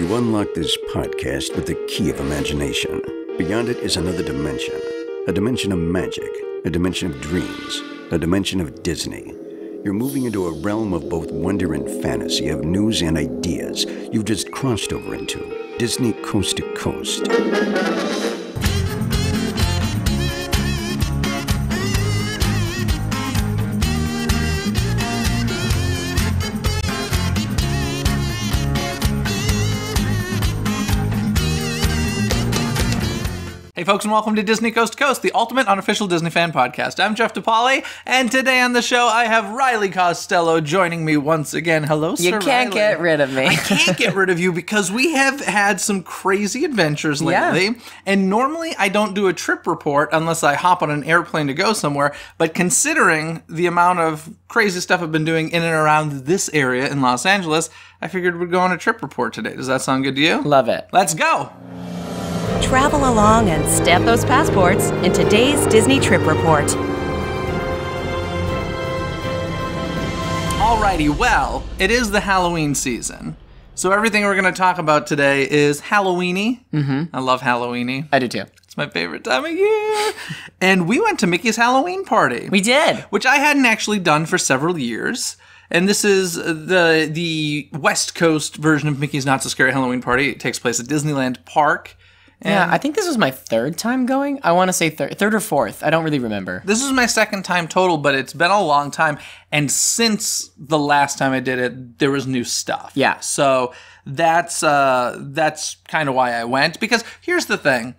You unlock this podcast with the key of imagination. Beyond it is another dimension. A dimension of magic. A dimension of dreams. A dimension of Disney. You're moving into a realm of both wonder and fantasy, of news and ideas you've just crossed over into. Disney Coast to Coast. Hey folks, and welcome to Disney Coast to Coast, the ultimate unofficial Disney fan podcast. I'm Jeff DePaoli, and today on the show I have Riley Costello joining me once again. Hello, sir. You can't get rid of me. I can't get rid of you because we have had some crazy adventures lately, and normally I don't do a trip report unless I hop on an airplane to go somewhere, but considering the amount of crazy stuff I've been doing in and around this area in Los Angeles, I figured we'd go on a trip report today. Does that sound good to you? Love it. Let's go! Travel along and stamp those passports in today's Disney Trip Report. Alrighty, well, it is the Halloween season. So everything we're going to talk about today is Halloweeny. I love Halloweeny. I do too. It's my favorite time of year. And we went to Mickey's Halloween party. We did. Which I hadn't actually done for several years. And this is the West Coast version of Mickey's Not So Scary Halloween Party. It takes place at Disneyland Park. Yeah, I think this was my third time going. I want to say third or fourth. I don't really remember. This is my second time total, but it's been a long time. And since the last time I did it, there was new stuff. Yeah. So that's kind of why I went. Because here's the thing.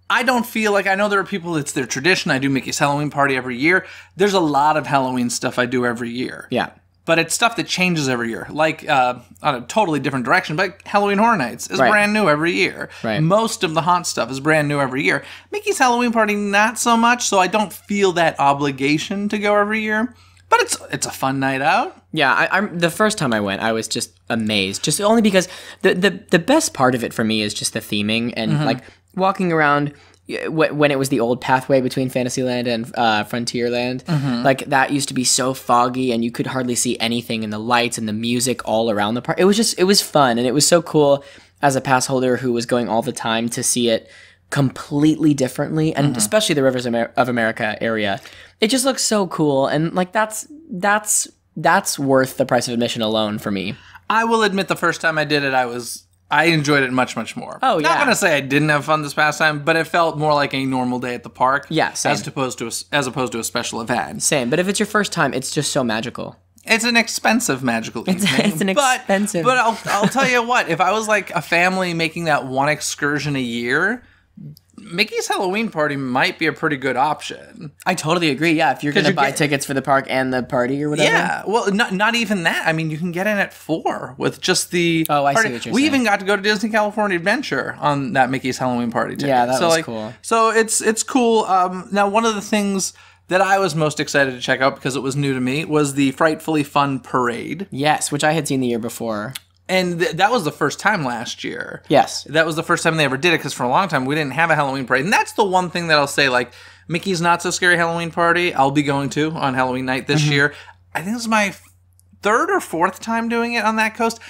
I don't feel like, I know there are people, it's their tradition. I do Mickey's Halloween party every year. There's a lot of Halloween stuff I do every year. Yeah. But it's stuff that changes every year, like on a totally different direction. But Halloween Horror Nights is brand new every year. Right. Most of the haunt stuff is brand new every year. Mickey's Halloween Party, not so much, so I don't feel that obligation to go every year. But it's a fun night out. Yeah, I'm the first time I went, I was just amazed. Just only because the best part of it for me is just the theming and like walking around. When it was the old pathway between Fantasyland and Frontierland, like that used to be so foggy and you could hardly see anything, and the lights and the music all around the park. It was fun, and it was so cool as a pass holder who was going all the time to see it completely differently, and especially the Rivers of America area. It just looks so cool, and like that's worth the price of admission alone for me. I will admit the first time I did it, I enjoyed it much, much more. Oh, yeah. Not going to say I didn't have fun this past time, but it felt more like a normal day at the park. Yeah, same. As opposed to a special event. Same, but if it's your first time, it's just so magical. It's an expensive magical evening. It's an expensive. But I'll tell you what, if I was like a family making that one excursion a year, Mickey's Halloween Party might be a pretty good option. I totally agree. Yeah, if you're going to buy tickets for the park and the party or whatever. Yeah, well, not even that. I mean, you can get in at 4 with just the Oh, I party. see what you're We saying. even got to go to Disney California Adventure on that Mickey's Halloween Party ticket. Yeah, that was cool. So it's cool. Now, one of the things that I was most excited to check out because it was new to me was the Frightfully Fun Parade. Yes, which I had seen the year before. And that was the first time last year. Yes. That was the first time they ever did it, because for a long time we didn't have a Halloween parade. And that's the one thing that I'll say, like, Mickey's Not So Scary Halloween Party, I'll be going to on Halloween night this year. I think this is my third or fourth time doing it on that coast.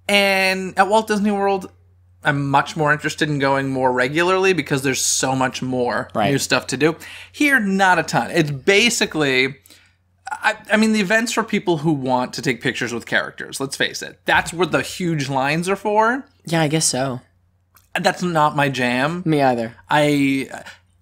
And at Walt Disney World, I'm much more interested in going more regularly because there's so much more new stuff to do. Here, not a ton. It's basically... I mean, the event's for people who want to take pictures with characters, let's face it. That's what the huge lines are for. Yeah, I guess so. That's not my jam. Me either. And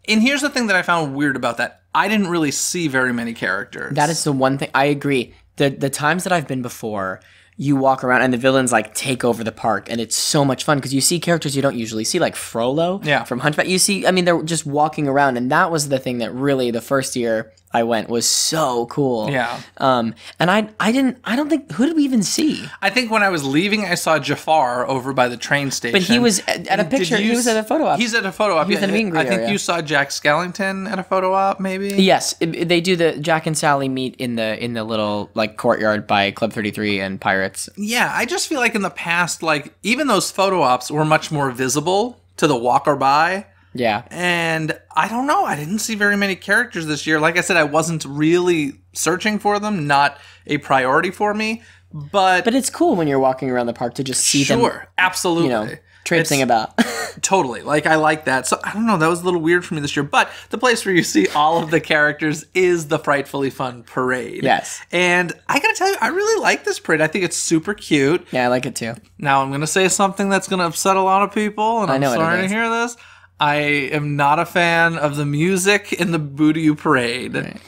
here's the thing that I found weird about that. I didn't really see very many characters. That is the one thing. I agree. The times that I've been before, you walk around and the villains like take over the park, and it's so much fun because you see characters you don't usually see, like Frollo from Hunchback. You see, I mean, they're just walking around, and that was the thing that really the first year I went was so cool. Yeah. And I don't think, who did we even see? I think when I was leaving, I saw Jafar over by the train station. But he was at a picture. He was at a photo op. He's at a photo op. He was at a meet and greet I think area. you saw Jack Skellington at a photo op, maybe? Yes, they do the Jack and Sally meet in the little like courtyard by Club 33 and Pirates. Yeah, I just feel like in the past, like, even those photo ops were much more visible to the walker by. Yeah. And I don't know. I didn't see very many characters this year. Like I said, I wasn't really searching for them. Not a priority for me. But it's cool when you're walking around the park to just see them. Sure, absolutely. Traipsing about. Totally. Like, I like that. So, I don't know. That was a little weird for me this year. But the place where you see all of the characters is the Frightfully Fun Parade. Yes. And I got to tell you, I really like this parade. I think it's super cute. Yeah, I like it too. Now, I'm going to say something that's going to upset a lot of people. And I'm sorry to hear this. I am not a fan of the music in the Boo to You parade. Right.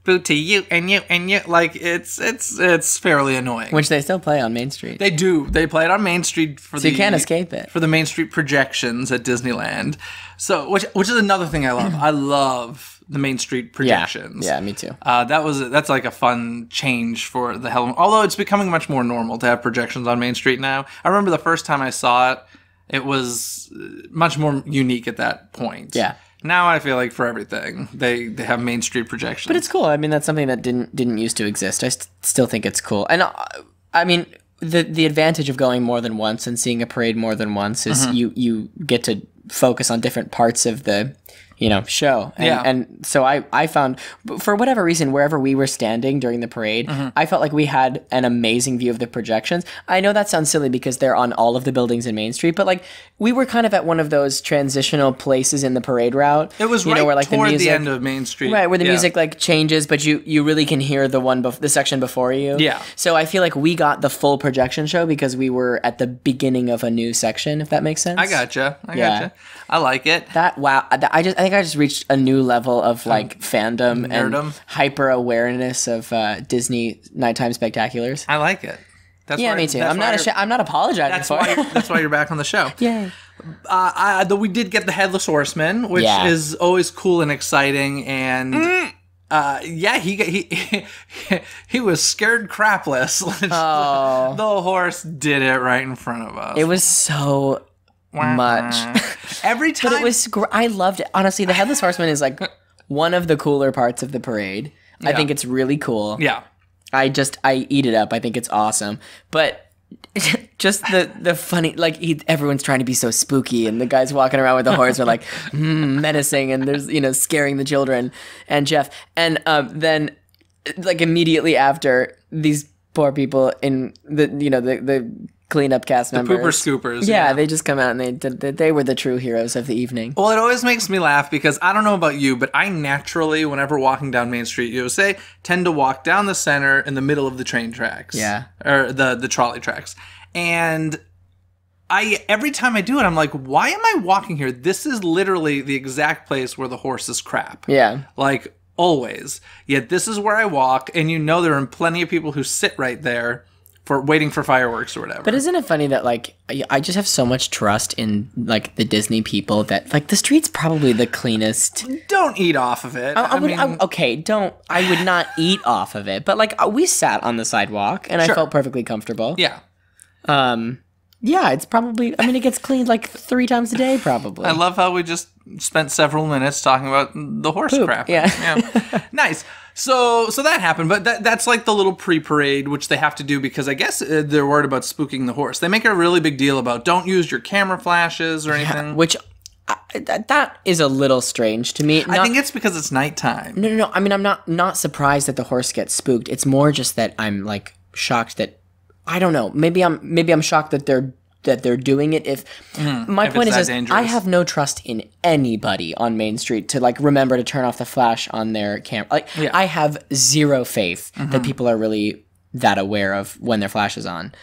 Boo to you and you and you. Like, it's fairly annoying. Which they still play on Main Street. They do. They play it on Main Street so you can't escape it. For the Main Street projections at Disneyland. So, which is another thing I love. I love the Main Street projections. Yeah, me too. That's like a fun change for the Halloween. Although it's becoming much more normal to have projections on Main Street now. I remember the first time I saw it, it was much more unique at that point. Yeah. Now I feel like for everything, they have Main Street projections. But it's cool. I mean, that's something that didn't used to exist. I still think it's cool. And I mean, the advantage of going more than once and seeing a parade more than once is you get to focus on different parts of the show. And so I found, for whatever reason, wherever we were standing during the parade, I felt like we had an amazing view of the projections. I know that sounds silly because they're on all of the buildings in Main Street, but like we were kind of at one of those transitional places in the parade route. It was where like toward the music, end of Main Street. Right, where the music like changes, but you really can hear the section before you. Yeah. So I feel like we got the full projection show because we were at the beginning of a new section, if that makes sense. I gotcha. I like it. I think I just reached a new level of like fandom nerdom. And hyper awareness of Disney nighttime spectaculars. I like it. Me too. I'm not apologizing for it. That's why you're back on the show. Yay. Though we did get the Headless Horseman, which is always cool and exciting, and he was scared crapless. Oh. The horse did it right in front of us. It was so much. Every time. But it was I loved it. Honestly, the Headless Horseman is like one of the cooler parts of the parade. I think it's really cool. Yeah. I eat it up. I think it's awesome. But just the funny, like everyone's trying to be so spooky, and the guys walking around with the horse are like menacing, and there's scaring the children and Jeff, and then like immediately after, these poor people in the cleanup cast members, the pooper scoopers. Yeah, they just come out and they were the true heroes of the evening. Well, it always makes me laugh because I don't know about you, but I naturally, whenever walking down Main Street USA, tend to walk down the center in the middle of the train tracks. Yeah. Or the trolley tracks. And every time I do it, I'm like, why am I walking here? This is literally the exact place where the horses crap. Yeah. Like, always. Yet this is where I walk, and there are plenty of people who sit right there for waiting for fireworks or whatever. But isn't it funny that like I just have so much trust in like the Disney people that like the street's probably the cleanest. Don't eat off of it. I would not eat off of it, but like we sat on the sidewalk and Sure. I felt perfectly comfortable. Yeah. Yeah, it's probably. I mean, it gets cleaned like 3 times a day, probably. I love how we just spent several minutes talking about the horse crap. Yeah. Nice. So that happened, but that's like the little pre-parade, which they have to do because I guess they're worried about spooking the horse. They make a really big deal about don't use your camera flashes or anything. Yeah, which that is a little strange to me. I think it's because it's nighttime. No. I mean, I'm not surprised that the horse gets spooked. It's more just that I'm like shocked that. I don't know. Maybe I'm shocked that they're doing it. If my point is I have no trust in anybody on Main Street to like remember to turn off the flash on their camera. Like I have zero faith that people are really that aware of when their flash is on,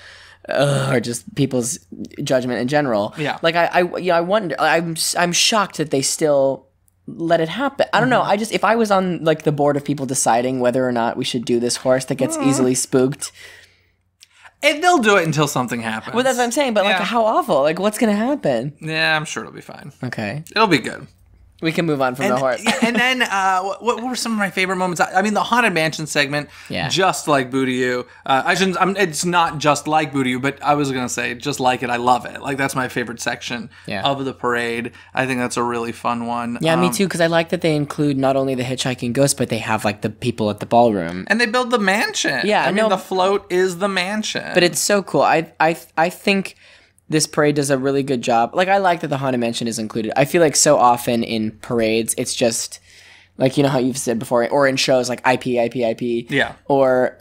or just people's judgment in general. Yeah. Like I wonder. I'm shocked that they still let it happen. I don't know. If I was on like the board of people deciding whether or not we should do this horse that gets easily spooked. And they'll do it until something happens. Well, that's what I'm saying. But like, how awful? Like, what's gonna happen? Yeah, I'm sure it'll be fine. Okay, it'll be good. We can move on from the horse. And then, what were some of my favorite moments? I mean, the Haunted Mansion segment, just like Boo to You. It's not just like Boo to You, but I was going to say, just like it, I love it. Like, that's my favorite section of the parade. I think that's a really fun one. Yeah, me too, because I like that they include not only the hitchhiking ghost, but they have, like, the people at the ballroom. And they build the mansion. Yeah, I mean, the float is the mansion. But it's so cool. I think this parade does a really good job. Like, I like that the Haunted Mansion is included. I feel like so often in parades, it's just, like, you know how you've said before, or in shows like IP. Yeah. Or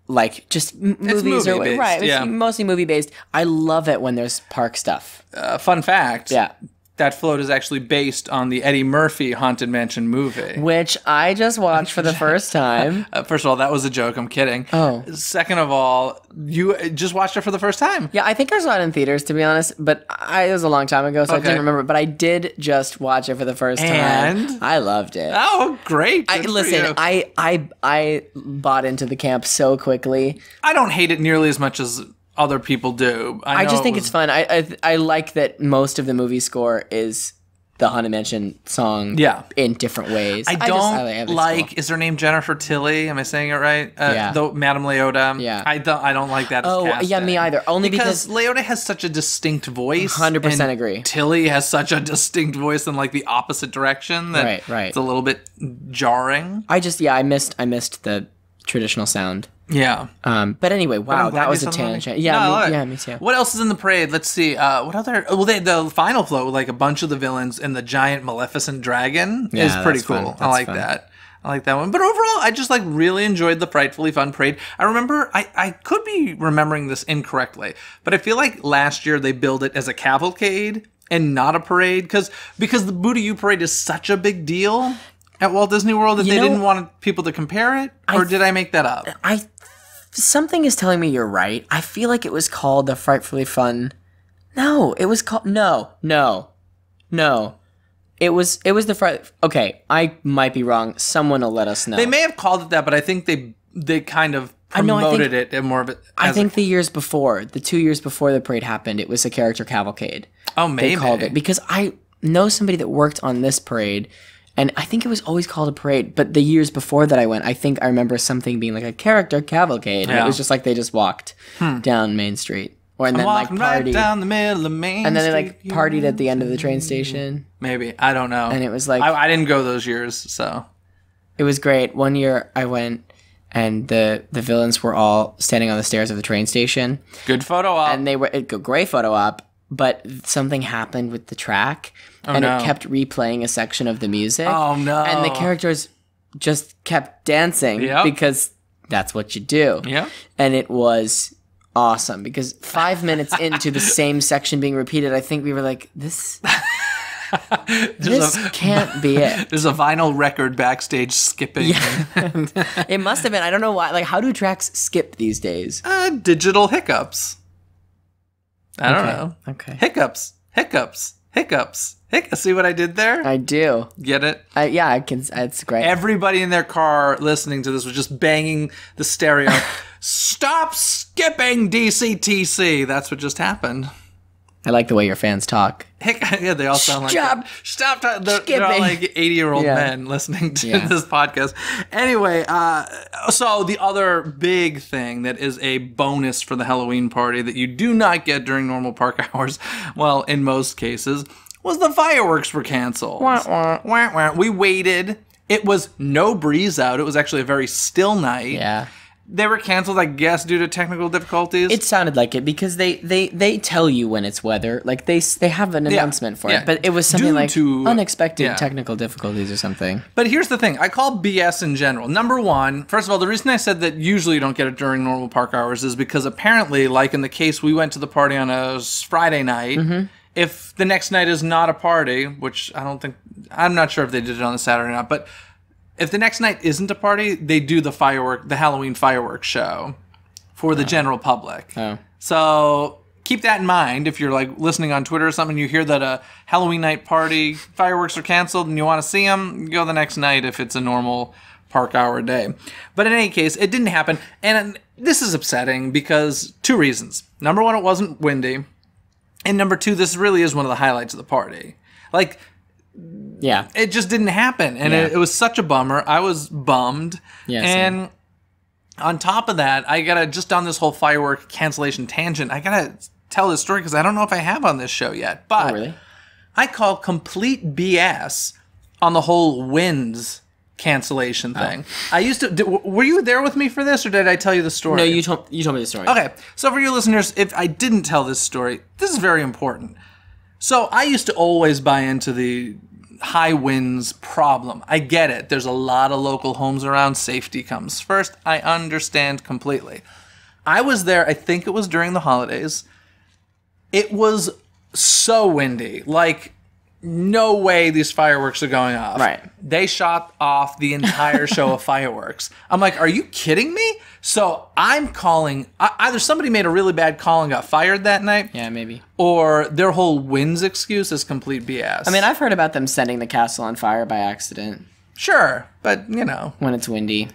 like just movies movie-based, right. yeah. It's mostly movie based. I love it when there's park stuff. Fun fact. Yeah. That float is actually based on the Eddie Murphy Haunted Mansion movie. Which I just watched for the first time. First of all, that was a joke. I'm kidding. Oh. Second of all, you just watched it for the first time. Yeah, I think I saw it in theaters, to be honest, but it was a long time ago, so I didn't remember. But I did just watch it for the first time. And? I loved it. Oh, great. Good for Listen, you. I bought into the camp so quickly. I don't hate it nearly as much as other people do. I just think it's fun. I like that most of the movie score is the Haunted Mansion song in different ways. I don't like, is her name Jennifer Tilly? Am I saying it right? Though Madame Leota. Yeah. I don't like that as casting. Yeah, me either. Only because Leota has such a distinct voice. 100% agree. Tilly has such a distinct voice in like the opposite direction that right. It's a little bit jarring. I missed the traditional sound. Yeah. But anyway, wow, that was a tangent. Yeah, me too. What else is in the parade? Let's see. What other? Well, the final float, like a bunch of the villains and the giant Maleficent dragon, is pretty cool. I like that. I like that one. But overall, I just like really enjoyed the Frightfully Fun parade. I remember, I could be remembering this incorrectly, but I feel like last year they billed it as a cavalcade and not a parade because the Boo-to-You parade is such a big deal at Walt Disney World that they didn't want people to compare it? Or did I make that up? Something is telling me you're right. I feel like it was called the Frightfully Fun. No, it was called... No. It was the Fright... Okay, I might be wrong. Someone will let us know. They may have called it that, but I think they kind of promoted it and more of it. I think the years before, the 2 years before the parade happened, it was a character cavalcade. Oh, maybe. They called it. Because I know somebody that worked on this parade... And I think it was always called a parade, but the years before that I went, I think I remember something being like a character cavalcade. And it was just like they just walked down Main Street. And then like partied. Right down the middle of Main Street. And then they like partied at the end of the train station. Maybe. I don't know. And it was like... I didn't go those years, so... It was great. One year I went and the villains were all standing on the stairs of the train station. Good photo op. And they were... Great photo op. But something happened with the track. It kept replaying a section of the music. Oh, no. And the characters just kept dancing because that's what you do. Yeah. And it was awesome because 5 minutes into the same section being repeated, I think we were like, this can't be it. There's a vinyl record backstage skipping. Yeah. It must have been. I don't know why. Like, how do tracks skip these days? Digital hiccups. I don't know. Okay. Hiccups. See what I did there? I do. Get it? Yeah, I can. It's great. Everybody in their car listening to this was just banging the stereo. Stop skipping DCTC. That's what just happened. I like the way your fans talk. Yeah, they all sound like that. Stop talking. They're all like 80-year-old men listening to this podcast. Anyway, so the other big thing that is a bonus for the Halloween party that you do not get during normal park hours, well, in most cases, was the fireworks were canceled. Wah, wah. We waited. It was no breeze out. It was actually a very still night. Yeah. They were canceled, I guess, due to technical difficulties. It sounded like it because they tell you when it's weather. Like they have an announcement for it, but it was something like unexpected technical difficulties or something. But here's the thing: I call BS in general. Number one, first of all, the reason I said that usually you don't get it during normal park hours is because apparently, like in the case we went to the party on a Friday night, if the next night is not a party, which I'm not sure if they did it on the Saturday or not, but if the next night isn't a party, they do the Halloween fireworks show for the general public. Oh. So keep that in mind if you're like listening on Twitter or something, you hear that a Halloween night party fireworks are canceled and you want to see them, go the next night if it's a normal park hour day. But in any case, it didn't happen. And this is upsetting because two reasons. Number one, it wasn't windy. And number two, this really is one of the highlights of the party. Like, yeah, it just didn't happen, and it was such a bummer. I was bummed, and on top of that, I gotta just on this whole firework cancellation tangent. I gotta tell this story because I don't know if I have on this show yet. But really? I call complete BS on the whole winds cancellation thing. I used to. Were you there with me for this, or did I tell you the story? No, you told me the story. Okay, so for your listeners, if I didn't tell this story, this is very important. So I used to always buy into the high winds problem. I get it. There's a lot of local homes around. Safety comes first. I understand completely. I was there, I think it was during the holidays. It was so windy. Like, no way these fireworks are going off. Right. They shot off the entire show of fireworks. I'm like, are you kidding me? So I'm calling, either somebody made a really bad call and got fired that night. Yeah, maybe. Or their whole winds excuse is complete BS. I mean, I've heard about them setting the castle on fire by accident. Sure, but you know. When it's windy.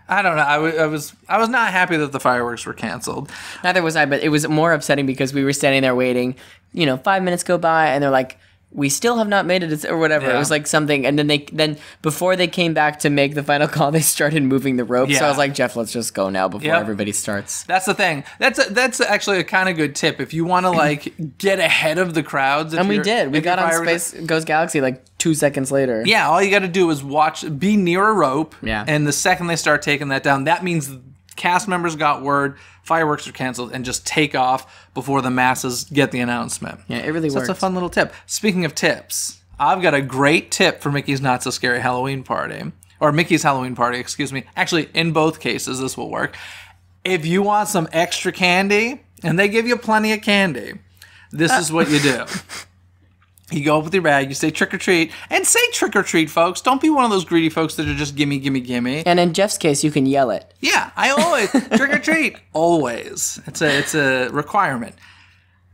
I don't know. I was not happy that the fireworks were canceled. Neither was I, but it was more upsetting because we were standing there waiting. 5 minutes go by and they're like, we still have not made it, or whatever. Yeah. It was like something, and then before they came back to make the final call, they started moving the ropes. Yeah. So I was like, Jeff, let's just go now before everybody starts. That's the thing. That's actually a kind of good tip if you want to like get ahead of the crowds. And we did. We got on Space Goes Galaxy like 2 seconds later. Yeah, all you got to do is be near a rope. Yeah. And the second they start taking that down, that means cast members got word, fireworks are canceled, and just take off before the masses get the announcement. Yeah, it really works. That's a fun little tip. Speaking of tips, I've got a great tip for Mickey's Not So Scary Halloween Party. Or Mickey's Halloween Party, excuse me. Actually, in both cases, this will work. If you want some extra candy, and they give you plenty of candy, this is what you do. You go up with your bag, you say trick or treat, and say trick or treat, folks. Don't be one of those greedy folks that are just gimme, gimme, gimme. And in Jeff's case, you can yell it. Yeah, I always trick or treat. Always. It's a requirement.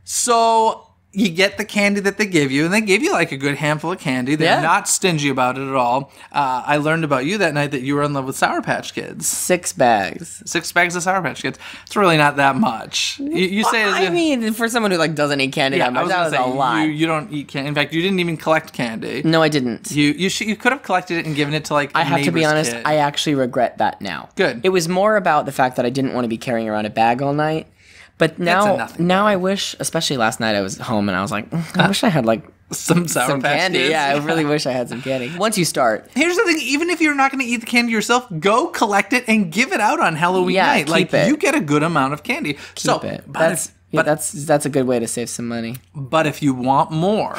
So you get the candy that they give you, and they give you like a good handful of candy. They're not stingy about it at all. I learned about you that night that you were in love with Sour Patch Kids. 6 bags. 6 bags of Sour Patch Kids. It's really not that much. You say as I if, mean, for someone who like doesn't eat candy that much, that was a lot. You don't eat candy. In fact, you didn't even collect candy. No, I didn't. You could have collected it and given it to like I have to be honest, kid. I actually regret that now. Good. It was more about the fact that I didn't want to be carrying around a bag all night. But now I wish, especially last night I was home and I was like, I wish I had like some Sour Patch candy. Kids. Yeah, I really wish I had some candy. Once you start. Here's the thing, even if you're not going to eat the candy yourself, go collect it and give it out on Halloween night. Keep it. You get a good amount of candy. Keep it. That's a good way to save some money. But if you want more,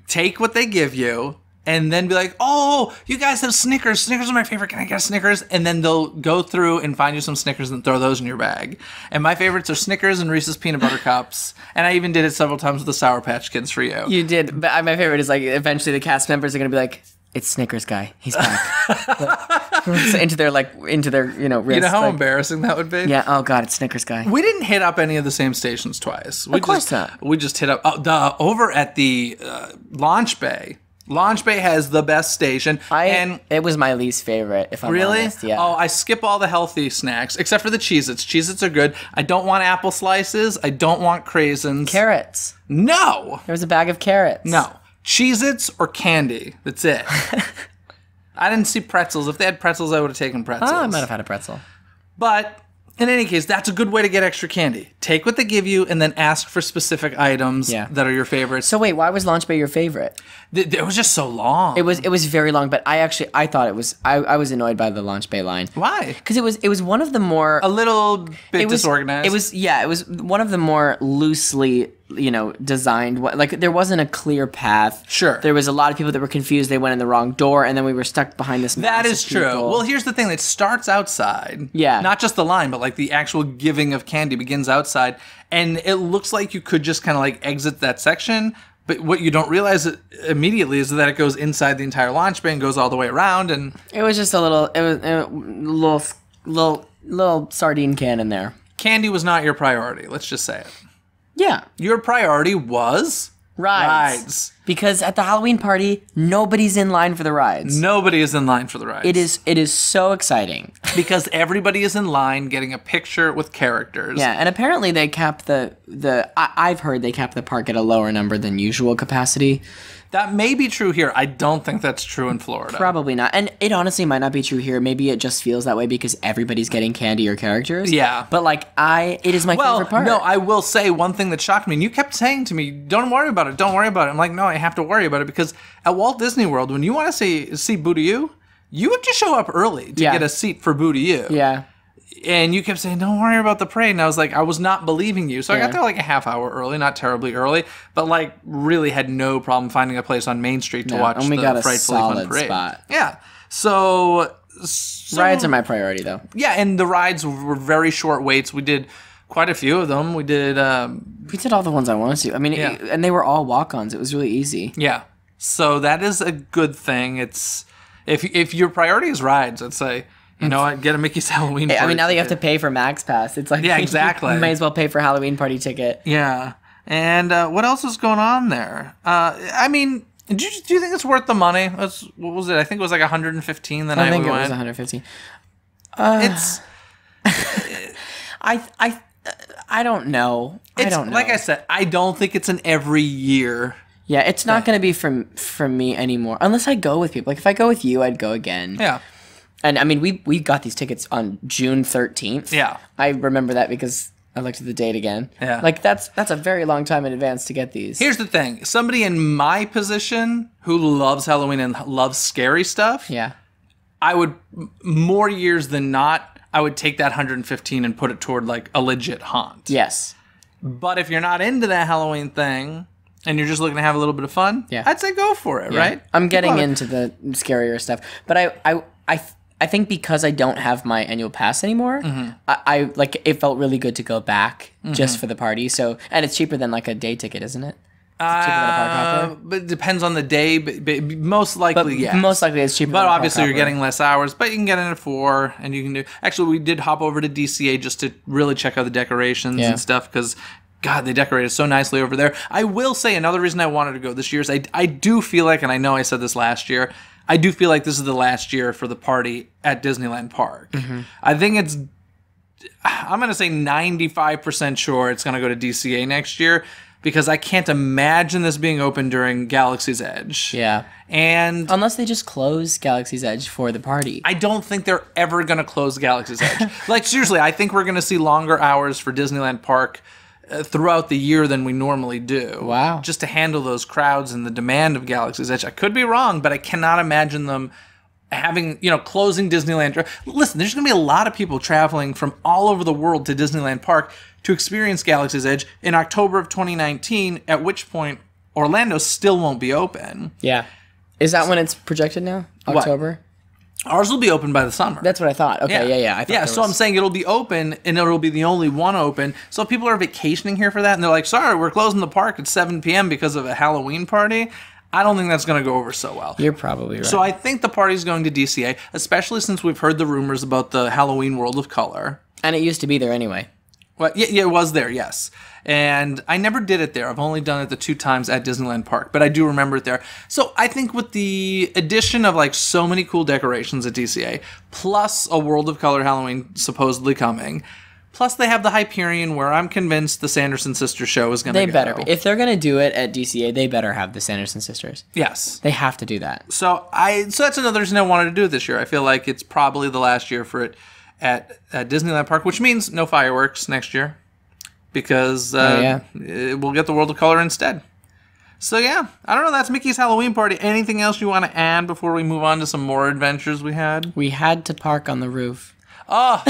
take what they give you and then be like, oh, you guys have Snickers. Snickers are my favorite. Can I get Snickers? And then they'll go through and find you some Snickers and throw those in your bag. And my favorites are Snickers and Reese's Peanut Butter Cups. And I even did it several times with the Sour Patch Kids for you. You did. But my favorite is like eventually the cast members are going to be like, it's Snickers guy. He's back. into their wrists. You know how embarrassing that would be? Yeah. Oh God, it's Snickers guy. We didn't hit up any of the same stations twice. Of course not. We just hit up over at the Launch Bay. Launch Bay has the best station. It was my least favorite, if I'm honest. Yeah. Oh, I skip all the healthy snacks, except for the Cheez-Its. Cheez-Its are good. I don't want apple slices. I don't want craisins. Carrots. No. There was a bag of carrots. No. Cheez-Its or candy. That's it. I didn't see pretzels. If they had pretzels, I would have taken pretzels. Oh, I might have had a pretzel. But in any case, that's a good way to get extra candy. Take what they give you and then ask for specific items that are your favorites. So wait, why was Launch Bay your favorite? It was just so long. It was very long, but I thought it was. I was annoyed by the Launch Bay line. Why? Because it was one of the more a little bit disorganized. It was one of the more loosely designed. Like there wasn't a clear path. Sure. There was a lot of people that were confused. They went in the wrong door, and then we were stuck behind this. That is true. People. Well, here's the thing: it starts outside. Yeah. Not just the line, but like the actual giving of candy begins outside, and it looks like you could just kind of like exit that section. But what you don't realize immediately is that it goes inside the entire launch bay and goes all the way around. And it was just a little sardine can in there. Candy was not your priority. Let's just say it. Yeah. Your priority was rides. Because at the Halloween party, nobody's in line for the rides. Nobody is in line for the rides. It is so exciting. Because everybody is in line getting a picture with characters. Yeah, and apparently they cap I've heard they cap the park at a lower number than usual capacity. That may be true here. I don't think that's true in Florida. Probably not. And it honestly might not be true here. Maybe it just feels that way because everybody's getting candy or characters. Yeah. But it is my favorite part. No, I will say one thing that shocked me, and you kept saying to me, don't worry about it, don't worry about it. I'm like, no, I have to worry about it because at Walt Disney World, when you want to see Boo to You, you would just show up early to get a seat for Boo to You. Yeah. And you kept saying, don't worry about the parade. And I was like, I was not believing you. So I got there like a half hour early, not terribly early, but like really had no problem finding a place on Main Street to watch and we the got a Frightfully Fun solid Parade. spot. Yeah. So Rides are my priority, though. yeah, and the rides were very short waits. We did quite a few of them. We did all the ones I wanted to. I mean, and they were all walk-ons. It was really easy. yeah. So that is a good thing. It's if your priority is rides, I'd say, you know what, get a Mickey's Halloween Party I mean, now that you have ticket. to pay for Max Pass, it's like Yeah, exactly. you might as well pay for Halloween party ticket. Yeah. And what else is going on there? I mean, do you think it's worth the money? What was it? I think it was like 115 the night we went. I think it was 115. It's I don't know. I don't know. Like I said, I don't think it's an every year. Yeah, it's not going to be from me anymore unless I go with people. Like if I go with you, I'd go again. Yeah. And I mean, we got these tickets on June 13th. Yeah. I remember that because I looked at the date again. Yeah. Like that's a very long time in advance to get these. Here's the thing. Somebody in my position who loves Halloween and loves scary stuff, Yeah. I would, more years than not, I would take that 115 and put it toward like a legit haunt. Yes. But if you're not into that Halloween thing and you're just looking to have a little bit of fun, Yeah. I'd say go for it, right? I'm getting into the scarier stuff, but I think because I don't have my annual pass anymore, I like it felt really good to go back just for the party. So, and it's cheaper than like a day ticket, isn't it? It's cheaper than a park hopper. But it depends on the day. But most likely, yes. Most likely it's cheaper. But than a obviously, park you're hopper. getting less hours. But you can get in at 4, and you can do. Actually, we did hop over to DCA just to really check out the decorations and stuff because, God, they decorated so nicely over there. I will say another reason I wanted to go this year is I do feel like, and I know I said this last year, I do feel like this is the last year for the party at Disneyland Park. I think I'm going to say 95% sure it's going to go to DCA next year because I can't imagine this being open during Galaxy's Edge. Yeah. And Unless they just close Galaxy's Edge for the party. I don't think they're ever going to close Galaxy's Edge. Like, seriously, I think we're going to see longer hours for Disneyland Park throughout the year than we normally do. Wow. Just to handle those crowds and the demand of Galaxy's Edge. I could be wrong, but I cannot imagine them having, closing Disneyland. Listen, there's going to be a lot of people traveling from all over the world to Disneyland Park to experience Galaxy's Edge in October of 2019, at which point Orlando still won't be open. Yeah. Is that when it's projected now? What? October? Ours will be open by the summer. That's what I thought. Okay, yeah. I thought So I'm saying it'll be open, and it'll be the only one open. So if people are vacationing here for that, and they're like, sorry, we're closing the park at 7 p.m. because of a Halloween party, I don't think that's going to go over so well. You're probably right. So I think the party's going to DCA, especially since we've heard the rumors about the Halloween World of Color. And it used to be there anyway. Well, yeah, it was there, yes. And I never did it there. I've only done it the 2 times at Disneyland Park, but I do remember it there. So I think with the addition of like so many cool decorations at DCA, plus a World of Color Halloween supposedly coming, plus they have the Hyperion where I'm convinced the Sanderson Sisters show is going to go. They better be. If they're going to do it at DCA, they better have the Sanderson sisters. Yes. They have to do that. So that's another reason I wanted to do it this year. I feel like it's probably the last year for it at Disneyland Park, which means no fireworks next year because we'll get the World of Color instead. So yeah, I don't know. That's Mickey's Halloween party. Anything else you want to add before we move on to some more adventures we had? We had to park on the roof. Oh,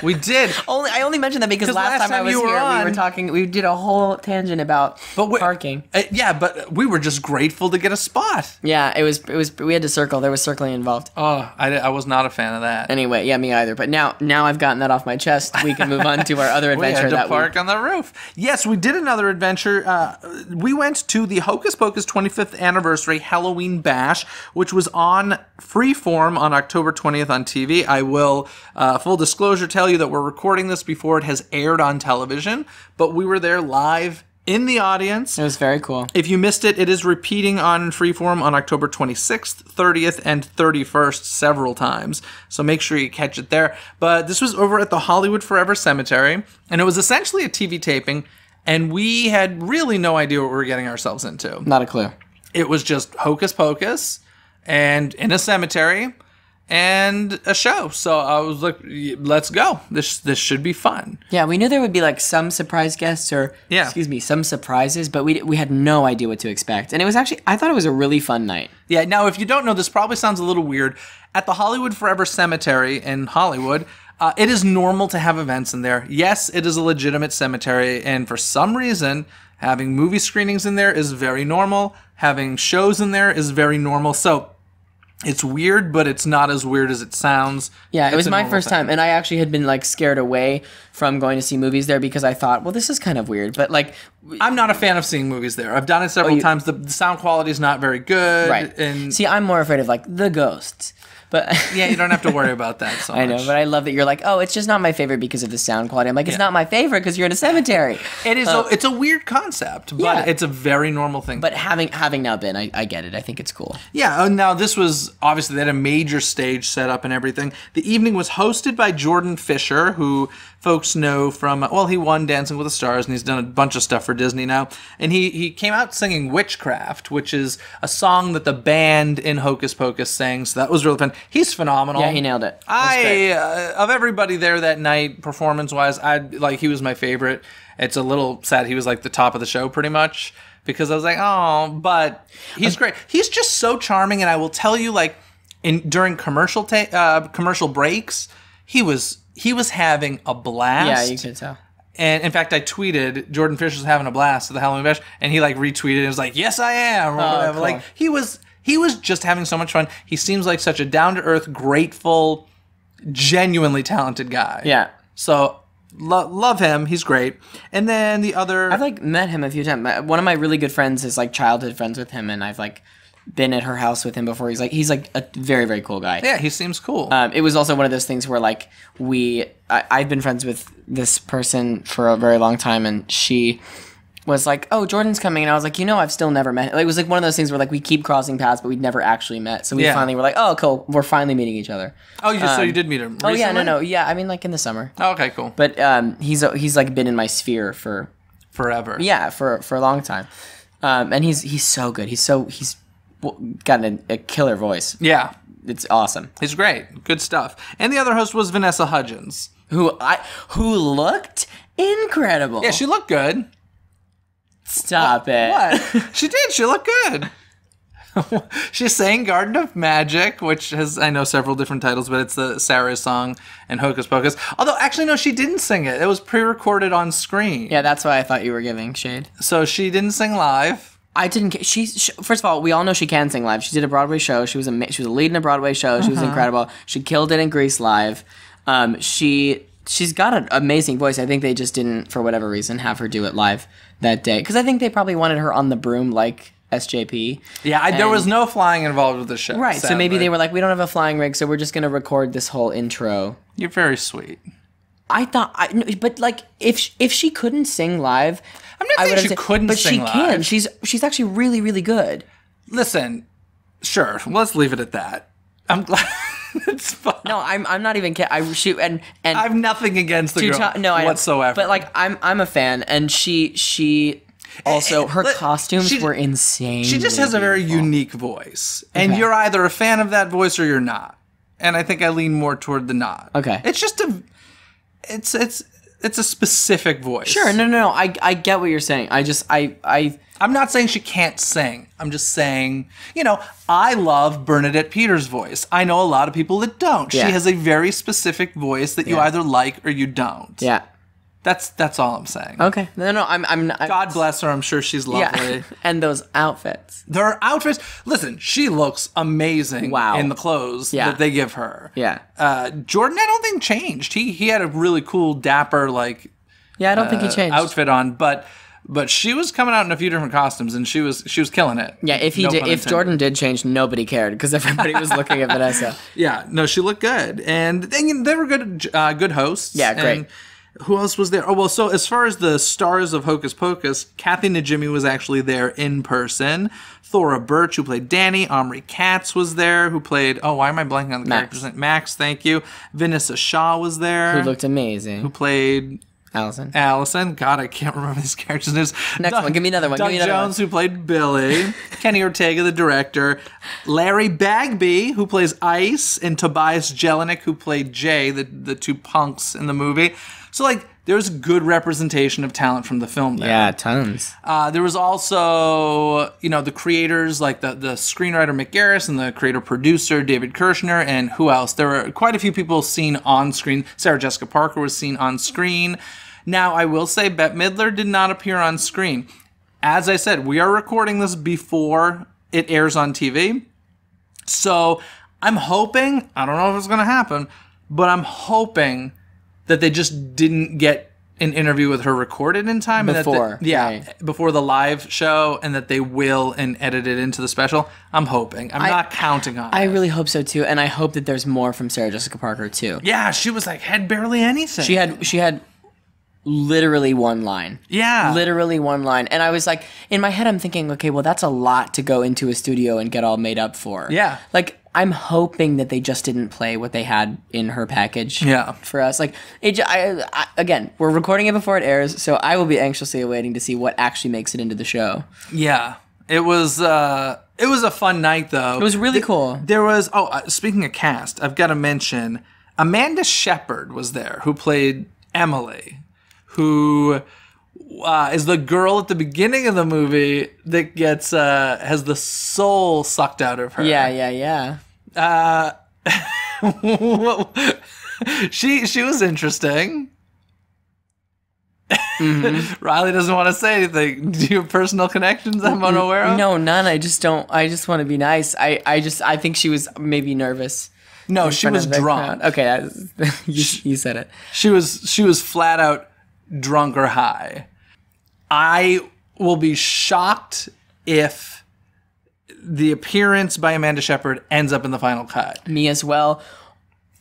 we did. I only mentioned that because 'Cause last time I was you were here, on- we were talking. We did a whole tangent about parking. Yeah, but we were just grateful to get a spot. Yeah, it was. We had to circle. There was circling involved. Oh, I was not a fan of that. Anyway, yeah, me either. But now I've gotten that off my chest. We can move on to our other We adventure. had to park on the roof. Yes, we did another adventure. We went to the Hocus Pocus 25th Anniversary Halloween Bash, which was on Freeform on October 20th on TV. I will, full disclosure, tell you that we're recording this before it has aired on television, but we were there live in the audience. It was very cool. If you missed it, it is repeating on Freeform on October 26th, 30th, and 31st several times. So make sure you catch it there. But this was over at the Hollywood Forever Cemetery, and it was essentially a TV taping, and we had really no idea what we were getting ourselves into. Not a clue. It was just Hocus Pocus, and in a cemetery, and a show. So I was like, let's go. This should be fun. Yeah, we knew there would be like some surprise guests or, some surprises, but we had no idea what to expect. And it was actually, I thought it was a really fun night. Yeah, now if you don't know, this probably sounds a little weird. At the Hollywood Forever Cemetery in Hollywood, It is normal to have events in there. Yes, it is a legitimate cemetery, and for some reason, having movie screenings in there is very normal. Having shows in there is very normal. So it's weird, but it's not as weird as it sounds. Yeah, it was my first time, and I actually had been like scared away from going to see movies there because I thought, well, this is kind of weird. But like, I'm not a fan of seeing movies there. I've done it several times. The sound quality is not very good. Right. And see, I'm more afraid of like the ghosts. But yeah, you don't have to worry about that so much. I know, but I love that you're like, oh, it's just not my favorite because of the sound quality. I'm like, it's not my favorite because you're in a cemetery. It is. It's a weird concept, but it's a very normal thing. But having now been, I get it. I think it's cool. Yeah. Now this was obviously they had a major stage set up and everything. The evening was hosted by Jordan Fisher, who folks know from he won Dancing with the Stars and he's done a bunch of stuff for Disney now. And he came out singing Witchcraft, which is a song that the band in Hocus Pocus sang. So that was really fun. He's phenomenal. Yeah, he nailed it. Of everybody there that night, performance-wise, he was my favorite. It's a little sad he was like the top of the show pretty much because I was like, oh, but he's great. He's just so charming, and I will tell you, like, during commercial breaks, he was having a blast. Yeah, you could tell. And in fact, I tweeted Jordan Fisher's having a blast at the Halloween Bash, and he like retweeted and was like, "Yes, I am," or whatever. Cool. Like he was just having so much fun. He seems like such a down-to-earth, grateful, genuinely talented guy. Yeah. So love him. He's great. And then the other... I've like met him a few times. One of my really good friends is like childhood friends with him, and I've like been at her house with him before. He's like a very, very cool guy. Yeah, he seems cool. It was also one of those things where like I've been friends with this person for a very long time, and she was like, oh, Jordan's coming. And I was like, I've still never met him. Like, it was like one of those things where like we keep crossing paths, but we'd never actually met. So we finally were like, oh, cool. We're finally meeting each other. Oh, so you did meet him recently? Oh, yeah, no. Yeah, I mean, like in the summer. Oh, okay, cool. But he's like been in my sphere for... Forever. Yeah, for a long time. And he's so good. He's got a killer voice. Yeah. It's awesome. He's great. Good stuff. And the other host was Vanessa Hudgens. Who looked incredible. Yeah, she looked good. Stop it. What? She did. She looked good. She sang Garden of Magic, which has, I know, several different titles, but it's the Sarah's song and Hocus Pocus. Although, actually, no, she didn't sing it. It was pre-recorded on screen. Yeah, that's why I thought you were giving shade. So she didn't sing live. I didn't. First of all, we all know she can sing live. She did a Broadway show. She was a lead in a Broadway show. She was incredible. She killed it in Grease live. She's got an amazing voice. I think they just didn't, for whatever reason, have her do it live that day. Because I think they probably wanted her on the broom like SJP. Yeah, there was no flying involved with the show. Right, sadly. so maybe they were like, we don't have a flying rig, so we're just going to record this whole intro. You're very sweet. I thought, but like, if she couldn't sing live... I'm not saying she couldn't sing live. But she can. She's actually really, really good. Listen, sure, let's leave it at that. I'm glad... It's fine. No, I'm not even kidding. And I have nothing against the girl whatsoever. But like I'm a fan, and she also her costumes were insane. She just has a very unique voice, and you're either a fan of that voice or you're not. And I think I lean more toward the not. Okay, it's just it's a specific voice. Sure, no. I get what you're saying. I'm not saying she can't sing. I'm just saying, I love Bernadette Peters' voice. I know a lot of people that don't. Yeah. She has a very specific voice that you either like or you don't. Yeah. That's all I'm saying. Okay. No, I'm not. God bless her. I'm sure she's lovely. Yeah. And those outfits. Their outfits. Listen, she looks amazing in the clothes that they give her. Yeah. Jordan, I don't think changed. He had a really cool, dapper, yeah, I don't think he changed. Outfit on, but she was coming out in a few different costumes, and she was killing it. Yeah, if Jordan did change, nobody cared because everybody was looking at Vanessa. Yeah, no, she looked good, and they were good hosts. Yeah, great. And who else was there? Oh well, so as far as the stars of Hocus Pocus, Kathy Najimy was actually there in person. Thora Birch, who played Danny. Omri Katz was there, who played... Oh, why am I blanking on the characters? Max, thank you. Vanessa Shaw was there. Who looked amazing. Who played... Allison. God, I can't remember these characters' names. Next one. Give me another one. Doug Jones, who played Billy. Kenny Ortega, the director. Larry Bagby, who plays Ice. And Tobias Jelinek, who played Jay, the two punks in the movie. So, there was good representation of talent from the film there. Yeah, tons. There was also, the creators, like the screenwriter Mick Garris and the creator-producer David Kirshner, and who else? There were quite a few people seen on screen. Sarah Jessica Parker was seen on screen. Now, I will say Bette Midler did not appear on screen. As I said, we are recording this before it airs on TV. So I'm hoping, I don't know if it's going to happen, but I'm hoping that they just didn't get an interview with her recorded in time. Before. Before the live show, and that they will and edit it into the special. I'm hoping. I'm not counting on it. I really hope so too, and I hope that there's more from Sarah Jessica Parker too. Yeah, she was like, had barely anything. She had literally one line. Yeah. Literally one line. And I was like, in my head, I'm thinking, okay, well, that's a lot to go into a studio and get all made up for. Yeah. Like, I'm hoping that they just didn't play what they had in her package for us. Like, again, we're recording it before it airs, so I will be anxiously awaiting to see what actually makes it into the show. Yeah. It was a fun night, though. It was really cool. There was, speaking of cast, I've got to mention, Amanda Shepherd was there, who played Emily, who is the girl at the beginning of the movie that gets has the soul sucked out of her. Yeah. She was interesting. Mm-hmm. Riley doesn't want to say anything. Do you have personal connections I'm unaware of? No, none. I just want to be nice. I think she was maybe nervous. No, she was drunk. Okay, you said it. She was flat out drunk or high. I will be shocked if the appearance by Amanda Shepherd ends up in the final cut. Me as well.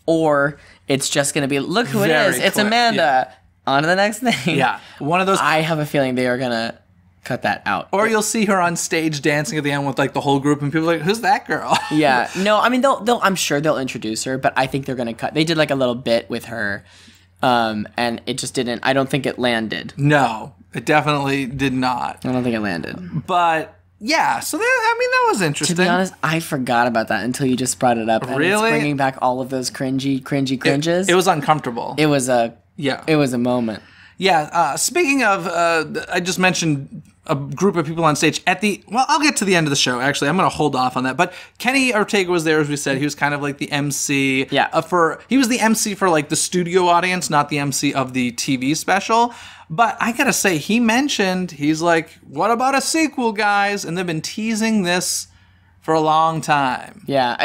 Or it's just going to be, look who it is. It's quick. Amanda. Yeah. On to the next thing. Yeah. One of those. I have a feeling they are going to cut that out. Or you'll see her on stage dancing at the end with like the whole group and people are like, who's that girl? Yeah. No, I mean, I'm sure they'll introduce her, but I think they're going to cut. They did like a little bit with her. And it just didn't, I don't think it landed. No, it definitely did not. I don't think it landed. But yeah, so that was interesting. To be honest, I forgot about that until you just brought it up. And really? It's bringing back all of those cringes. It was uncomfortable. It was a moment. Yeah, speaking of, I just mentioned a group of people on stage I'll get to the end of the show, actually. I'm going to hold off on that. But Kenny Ortega was there, as we said. He was kind of like the MC. Yeah. He was the MC for like the studio audience, not the MC of the TV special. But I got to say, he's like, what about a sequel, guys? And they've been teasing this for a long time. Yeah,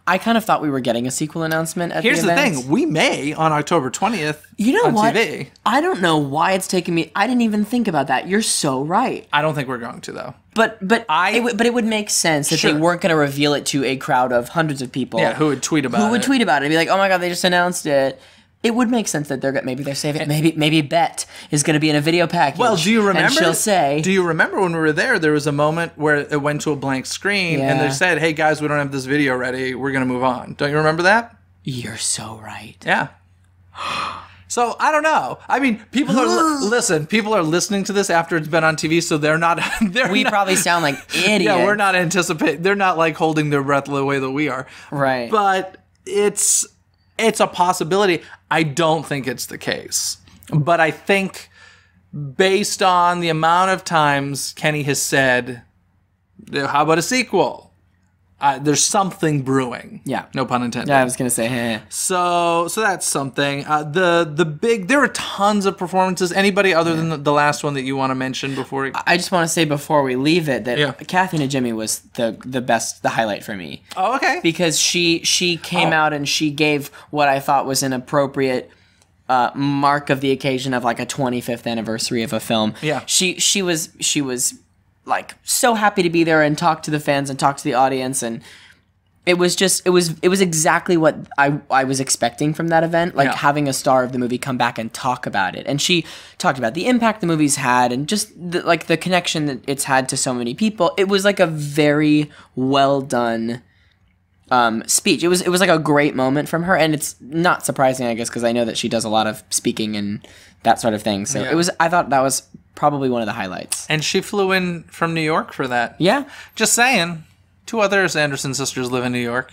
I kind of thought we were getting a sequel announcement at Here's the event. the thing. We may on October 20th on TV. I don't know why it's taking me. I didn't even think about that. You're so right. I don't think we're going to, though. But it would make sense that they weren't going to reveal it to a crowd of hundreds of people. Yeah, who would tweet about it. Who would tweet about it and be like, oh my God, they just announced it. It would make sense that they're saving it. Maybe Bette is going to be in a video package. Well, do you remember? And she'll say, do you remember when we were there? There was a moment where it went to a blank screen, and they said, "Hey guys, we don't have this video ready. We're going to move on." Don't you remember that? You're so right. Yeah. So I don't know. I mean, people are listening to this after it's been on TV, so they're not. We probably sound like idiots. Yeah, we're not anticipating. They're not like holding their breath the way that we are. Right. But it's a possibility. I don't think it's the case. But I think based on the amount of times Kenny has said, how about a sequel? There's something brewing. Yeah. No pun intended. Yeah, I was going to say, hey. So that's something. There were tons of performances. Anybody other than the last one that you want to mention before? I just want to say before we leave it that Kathy Najimy was the highlight for me. Oh, okay. Because she came out and she gave what I thought was an appropriate mark of the occasion of like a 25th anniversary of a film. Yeah. She was like so happy to be there and talk to the fans and talk to the audience, and it was exactly what I was expecting from that event, like having a star of the movie come back and talk about it. And she talked about the impact the movie's had and just the connection that it's had to so many people. It was like a very well done speech. It was like a great moment from her, and it's not surprising, I guess, because I know that she does a lot of speaking and that sort of thing. So I thought that was probably one of the highlights. And she flew in from New York for that. Yeah. Just saying. 2 other Sanderson sisters live in New York.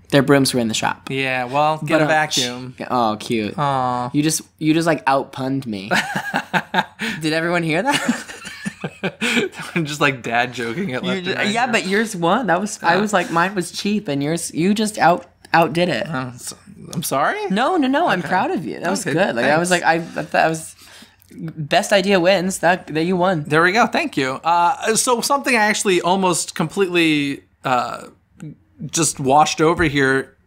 Their brooms were in the shop. Yeah, well, get a vacuum. Oh, cute. Aw. You just like outpunned me. Did everyone hear that? I'm just like dad joking at left and right. Yeah, but yours won. That was I was like mine was cheap, and yours you just outdid it. I'm sorry? No. I'm proud of you. That was Okay, good. Like I was like I thought that was best idea wins. That you won. There we go. Thank you. So something I actually almost completely just washed over here,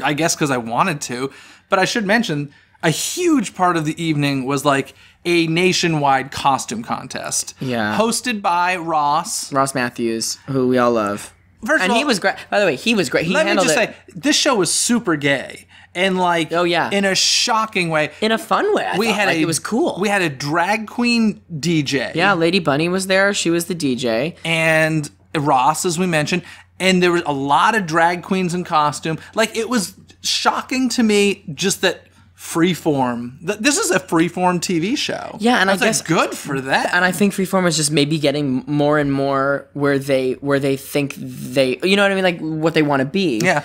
I guess because I wanted to, but I should mention a huge part of the evening was like a nationwide costume contest. Yeah. Hosted by Ross Matthews, who we all love. First of And all, he was great. By the way, he was great. He let me handled just it say, this show was super gay. And like, Oh, yeah. in a shocking way. in a fun way. It was cool. We had a drag queen DJ. Yeah, Lady Bunny was there. She was the DJ. And Ross, as we mentioned. And there was a lot of drag queens in costume. Like, it was shocking to me just that Freeform. This is a Freeform TV show. Yeah, and I was like, guess good for that. And I think Freeform is just maybe getting more and more where they think they, you know what I mean, like what they want to be. Yeah.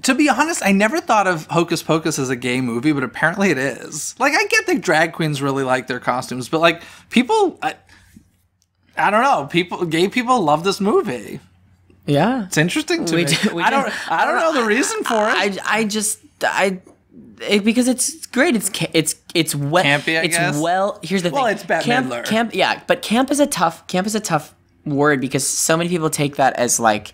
To be honest, I never thought of Hocus Pocus as a gay movie, but apparently it is. Like, I get that drag queens really like their costumes, but like people, I don't know, gay people love this movie. Yeah, It's interesting to me. I don't know the reason for it. Because it's great. It's well. Campy, I guess? Well, here's the thing. Well, it's Bette Midler. Camp, yeah, but camp is a tough word because so many people take that as like,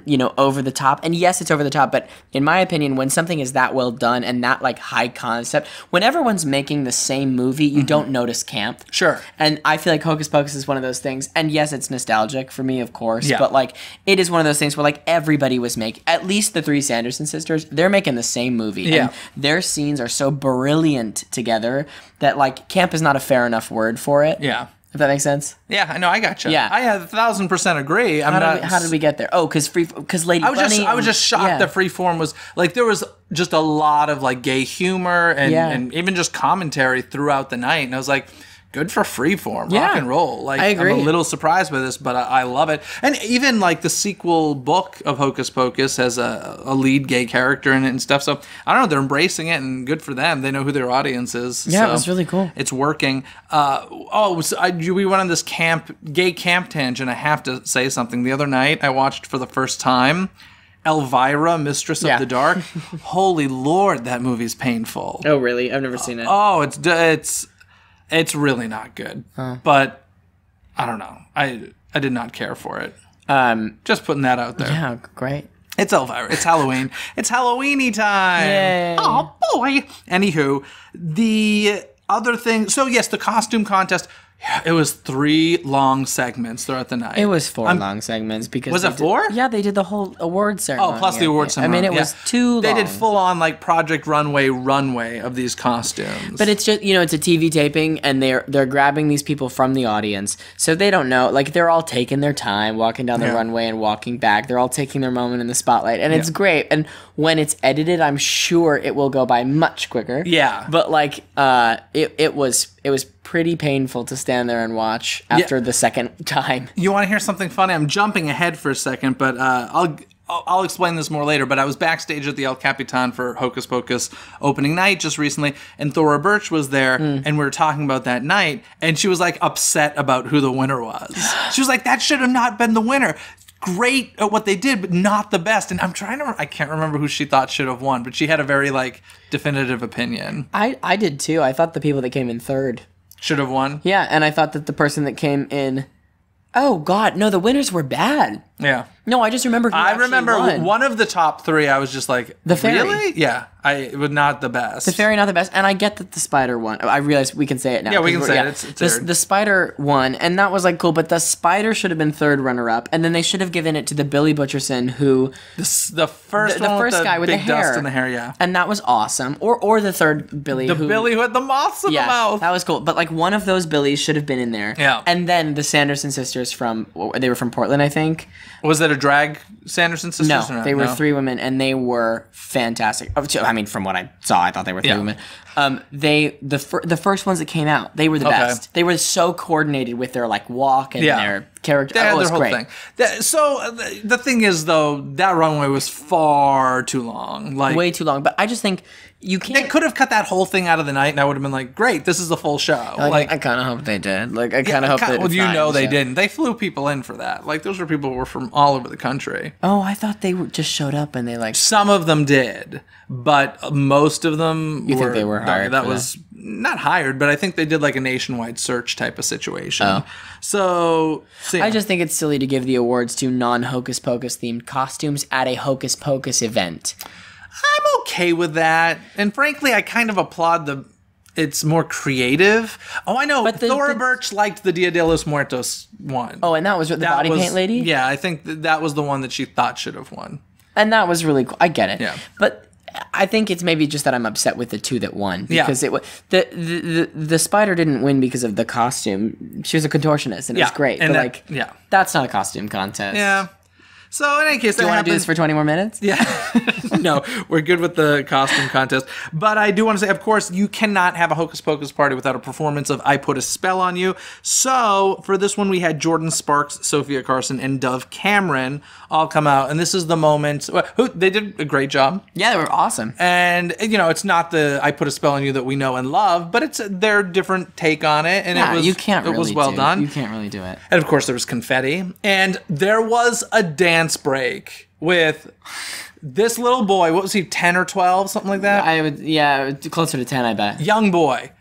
you know, over the top. And yes, it's over the top, but in my opinion, when something is that well done and that like high concept, when everyone's making the same movie, you don't notice camp. Sure. And I feel like Hocus Pocus is one of those things. And yes, it's nostalgic for me, of course. Yeah. But like, it is one of those things where like everybody was making, at least the 3 Sanderson sisters, they're making the same movie. Yeah. And their scenes are so brilliant together that like camp is not a fair enough word for it. Yeah. If that makes sense. Yeah, I know, I gotcha. Yeah. I 1,000% agree. How did we get there? Oh, because Lady Bunny. I was just shocked that Freeform was like there was just a lot of like gay humor and even just commentary throughout the night, and I was like, good for Freeform, rock and roll. Like, I agree. I'm a little surprised by this, but I love it. And even like the sequel book of Hocus Pocus has a lead gay character in it and stuff. So I don't know, they're embracing it, and good for them. They know who their audience is. Yeah, so it was really cool. It's working. We went on this gay camp tangent. I have to say something. The other night, I watched for the first time Elvira, Mistress of the Dark. Holy Lord, that movie's painful. Oh, really? I've never seen it. Oh, it's really not good. But I don't know. I did not care for it. Just putting that out there. Yeah, great. It's Elvira. It's Halloween. It's Halloweeny time. Yay. Oh boy. Anywho, the other thing. So yes, the costume contest. It was 3 long segments throughout the night. It was 4 long segments because Was it 4? Yeah, they did the whole award ceremony. Oh, plus the award ceremony. I mean, it was too long. They did full on like Project runway of these costumes. But it's just, you know, it's a TV taping, and they're grabbing these people from the audience, so they don't know. Like, they're all taking their time, walking down the runway and walking back. They're all taking their moment in the spotlight, and it's great. And when it's edited, I'm sure it will go by much quicker. Yeah. But like, it was pretty painful to stand there and watch after the second time. You want to hear something funny? I'm jumping ahead for a second, but I'll explain this more later. But I was backstage at the El Capitan for Hocus Pocus opening night just recently, and Thora Birch was there, and we were talking about that night, and she was like upset about who the winner was. She was like, that should have not been the winner. Great at what they did, but not the best. And I can't remember who she thought should have won, but she had a very like definitive opinion. I did too. I thought the people that came in third should have won. Yeah, and I thought that the person that came in, oh God, no, the winners were bad. Yeah. No, I just remember. I remember one of the top 3. I was just like, the fairy. Really? Yeah, it was not the best. The fairy, not the best, and I get that the spider won. I realize we can say it now. Yeah, we can say it. It's the spider won, and that was like cool. But the spider should have been third runner-up, and then they should have given it to the Billy Butcherson, who the first guy with the big hair, dust in the hair, yeah, and that was awesome. Or the third Billy, Billy who had the moths in the mouth. That was cool. But like one of those Billies should have been in there. Yeah, and then the Sanderson sisters they were from Portland, I think. Was that a drag Sanderson sisters? No, they were 3 women, and they were fantastic. I mean, from what I saw, I thought they were 3 women. The first ones that came out, they were the best. They were so coordinated with their like walk and their character. They had Oh, their it's whole great. thing. The thing is, though, that runway was far too long. Like, Way too long. But I just think you they can't. could have cut that whole thing out of the night, and I would have been like, great, this is the full show. I kind of hope they did. Like, I kind of hope that. Well, it's you not know in the they show. didn't. They flew people in for that. Like, those were people who were from all over the country. Oh, I thought they just showed up and they like. Some of them did, but most of them You think they were hired That for was not hired, but I think they did like a nationwide search type of situation. Oh. So yeah. I just think it's silly to give the awards to non-Hocus Pocus themed costumes at a Hocus Pocus event. I'm okay with that, and frankly, I kind of applaud it's more creative. Oh, I know. But Thora Birch liked the Dia de los Muertos one. Oh, and that was the body paint lady? Yeah, I think that was the one that she thought should have won. And that was really cool. I get it. Yeah. But I think it's maybe just that I'm upset with the two that won because it was the spider didn't win because of the costume. She was a contortionist and it was great. And but that's not a costume contest. Yeah. So in any case, Do you want to do this for 20 more minutes? Yeah. No, we're good with the costume contest. But I do want to say, of course, you cannot have a Hocus Pocus party without a performance of I Put a Spell on You. So for this one, we had Jordan Sparks, Sophia Carson, and Dove Cameron all come out. And this is the moment. They did a great job. Yeah, they were awesome. And, it's not the I Put a Spell on You that we know and love, but it's their different take on it. And it was well done. You can't really do it. And of course, there was confetti. And there was a dance break with this little boy. What was he, 10 or 12, something like that? Closer to 10, I bet. Young boy.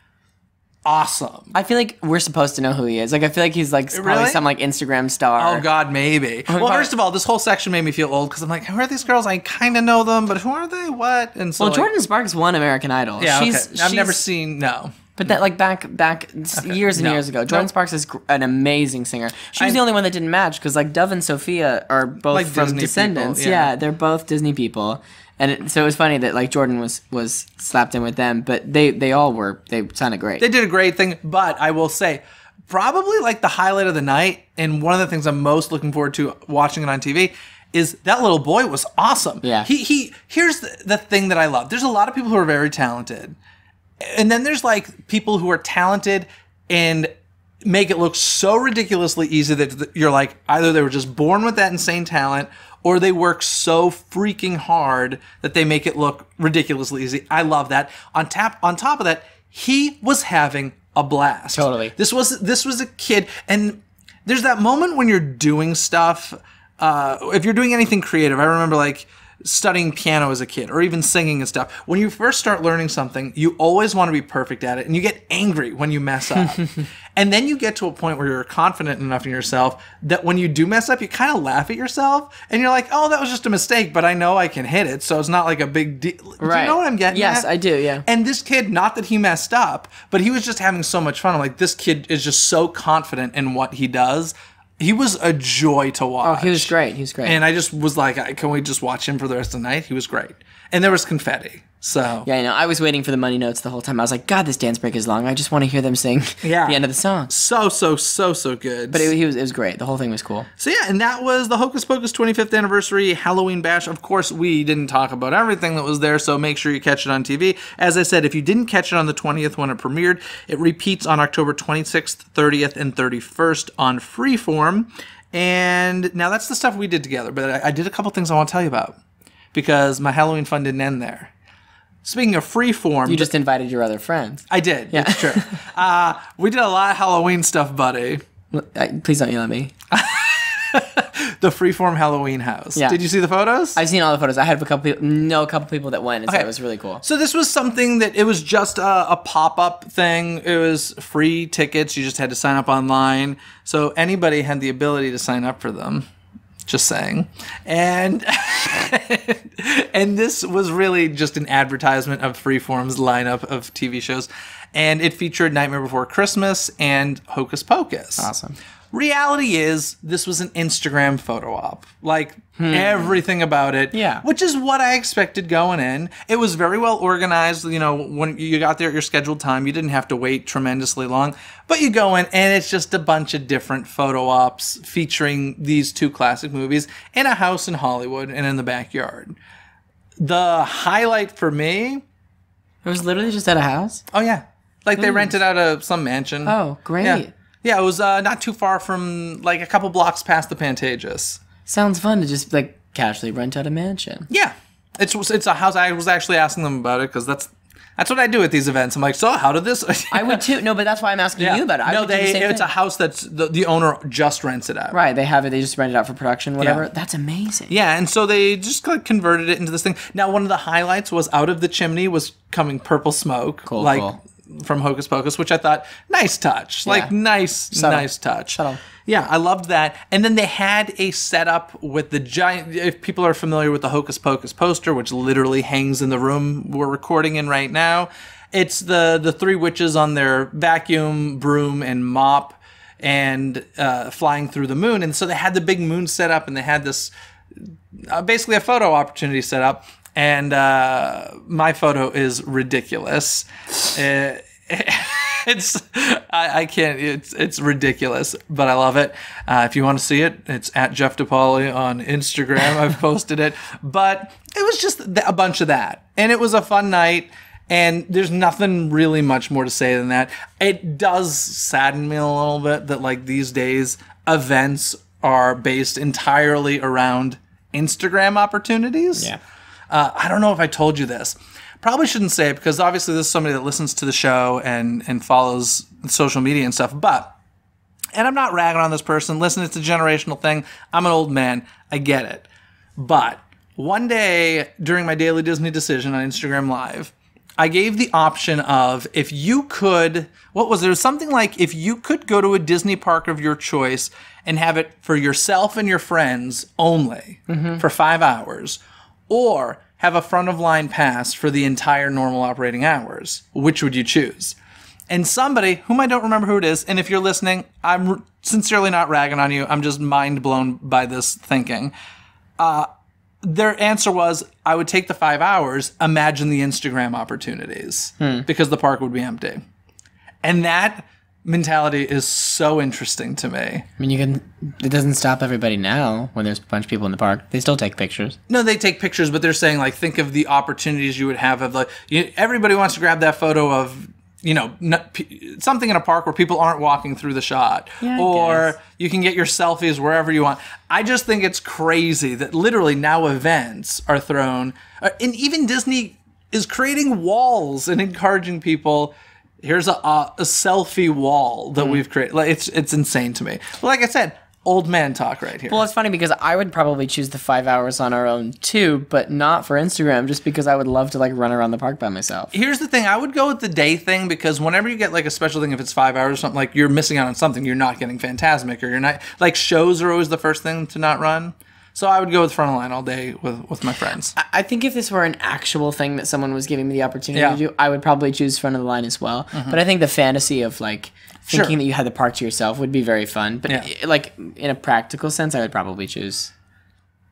Awesome. I feel like we're supposed to know who he is. Like, I feel like he's like probably Really? some like Instagram star. Oh, God, maybe. Well, first of all, this whole section made me feel old because I'm like, who are these girls? I kind of know them, but who are they? What? And so, Jordan Sparks won American Idol. Yeah, I've never seen, no. But that like back years and years ago, Jordan Sparks is an amazing singer. She was the only one that didn't match because like Dove and Sophia are both Like from Disney Descendants. people, Yeah, they're both Disney people, and so it was funny that like Jordan was slapped in with them, but they sounded great. They did a great thing, but I will say, probably like the highlight of the night, and one of the things I'm most looking forward to watching it on TV is that little boy was awesome. Yeah. Here's the thing that I love. There's a lot of people who are very talented. And then there's like people who are talented and make it look so ridiculously easy that you're like, either they were just born with that insane talent or they work so freaking hard that they make it look ridiculously easy. I love that. On top of that, he was having a blast. Totally. This was a kid, and there's that moment when you're doing stuff. If you're doing anything creative, I remember like studying piano as a kid or even singing and stuff. When you first start learning something, you always want to be perfect at it and you get angry when you mess up. And then you get to a point where you're confident enough in yourself that when you do mess up, you kind of laugh at yourself and you're like, oh, that was just a mistake, but I know I can hit it, so it's not like a big deal. Right. Do you know what I'm getting Yes, at? I do, yeah. And this kid, not that he messed up, but he was just having so much fun. I'm like, this kid is just so confident in what he does. He was a joy to watch. Oh, he was great. And I just was like, can we just watch him for the rest of the night? He was great. And there was confetti. So yeah, I know. I was waiting for the money notes the whole time. I was like, God, this dance break is long. I just want to hear them sing the end of the song. So good. But it was great. The whole thing was cool. So yeah, and that was the Hocus Pocus 25th anniversary Halloween bash. Of course, we didn't talk about everything that was there, so make sure you catch it on TV. As I said, if you didn't catch it on the 20th when it premiered, it repeats on October 26th, 30th, and 31st on Freeform. And now that's the stuff we did together, but I did a couple things I want to tell you about because my Halloween fun didn't end there. Speaking of Freeform... You just invited your other friends. I did. Yeah. It's true. We did a lot of Halloween stuff, buddy. Please don't yell at me. The Freeform Halloween house. Yeah. Did you see the photos? I've seen all the photos. I had a couple people that went, and so it was really cool. So this was something that it was just a pop-up thing. It was free tickets. You just had to sign up online. So anybody had the ability to sign up for them. Just saying. And and this was really just an advertisement of Freeform's lineup of TV shows. And it featured Nightmare Before Christmas and Hocus Pocus. Awesome. Reality is, this was an Instagram photo op. Like, everything about it. Yeah. Which is what I expected going in. It was very well organized. You know, when you got there at your scheduled time, you didn't have to wait tremendously long. But you go in, and it's just a bunch of different photo ops featuring these two classic movies in a house in Hollywood and in the backyard. The highlight for me... It was literally just at a house? Oh, yeah. Like, they rented out some mansion. Oh, great. Yeah. Yeah, it was not too far from, like, a couple blocks past the Pantages. Sounds fun to just, like, casually rent out a mansion. Yeah. It's a house. I was actually asking them about it because that's what I do at these events. I'm like, so how did this? I would too. No, but that's why I'm asking you about it. I would do the same it's thing. a house that's the owner just rents it out. Right, they have it. They just rent it out for production, whatever. Yeah. That's amazing. Yeah, and so they just like converted it into this thing. Now, one of the highlights was out of the chimney was coming purple smoke, Cool, like cool. from Hocus Pocus, which I thought nice touch, Yeah. like nice touch. Subtle. Yeah, I loved that. And then they had a setup with the giant. If people are familiar with the Hocus Pocus poster, which literally hangs in the room we're recording in right now, it's the three witches on their vacuum, broom, and mop, and flying through the moon. And so they had the big moon set up, and they had this basically a photo opportunity set up. And my photo is ridiculous. It's ridiculous, but I love it. If you want to see it, it's at Jeff DePaoli on Instagram. I've posted it, but it was just a bunch of that, and it was a fun night. And there's nothing really much more to say than that. It does sadden me a little bit that, like, these days events are based entirely around Instagram opportunities. Yeah. I don't know if I told you this. Probably shouldn't say it because obviously this is somebody that listens to the show and follows social media and stuff. But, and I'm not ragging on this person. Listen, it's a generational thing. I'm an old man. I get it. But one day during my daily Disney decision on Instagram Live, I gave the option of if you could, what was there? Something like if you could go to a Disney park of your choice and have it for yourself and your friends only for 5 hours, or have a front of line pass for the entire normal operating hours, which would you choose? And somebody, whom I don't remember who it is, and if you're listening, I'm sincerely not ragging on you, I'm just mind blown by this thinking. Their answer was, I would take the 5 hours, imagine the Instagram opportunities, because the park would be empty. And that mentality is so interesting to me. I mean, it doesn't stop everybody now when there's a bunch of people in the park. They still take pictures. No, they take pictures, but they're saying, like, think of the opportunities you would have of, like, everybody wants to grab that photo of, something in a park where people aren't walking through the shot. Yeah, I or guess. you can get your selfies wherever you want. I just think it's crazy that literally now events are thrown. And even Disney is creating walls and encouraging people. Here's a selfie wall that we've created. Like, it's insane to me. Like I said, old man talk right here. Well, it's funny because I would probably choose the 5 hours on our own too, but not for Instagram, just because I would love to like run around the park by myself. Here's the thing. I would go with the day thing because whenever you get like a special thing, if it's 5 hours or something, like you're missing out on something. You're not getting Fantasmic, or you're not, like, shows are always the first thing to not run. So I would go with front of line all day with my friends. I think if this were an actual thing that someone was giving me the opportunity Yeah. to do, I would probably choose front of the line as well. But I think the fantasy of like thinking that you had the park to yourself would be very fun. But like in a practical sense, I would probably choose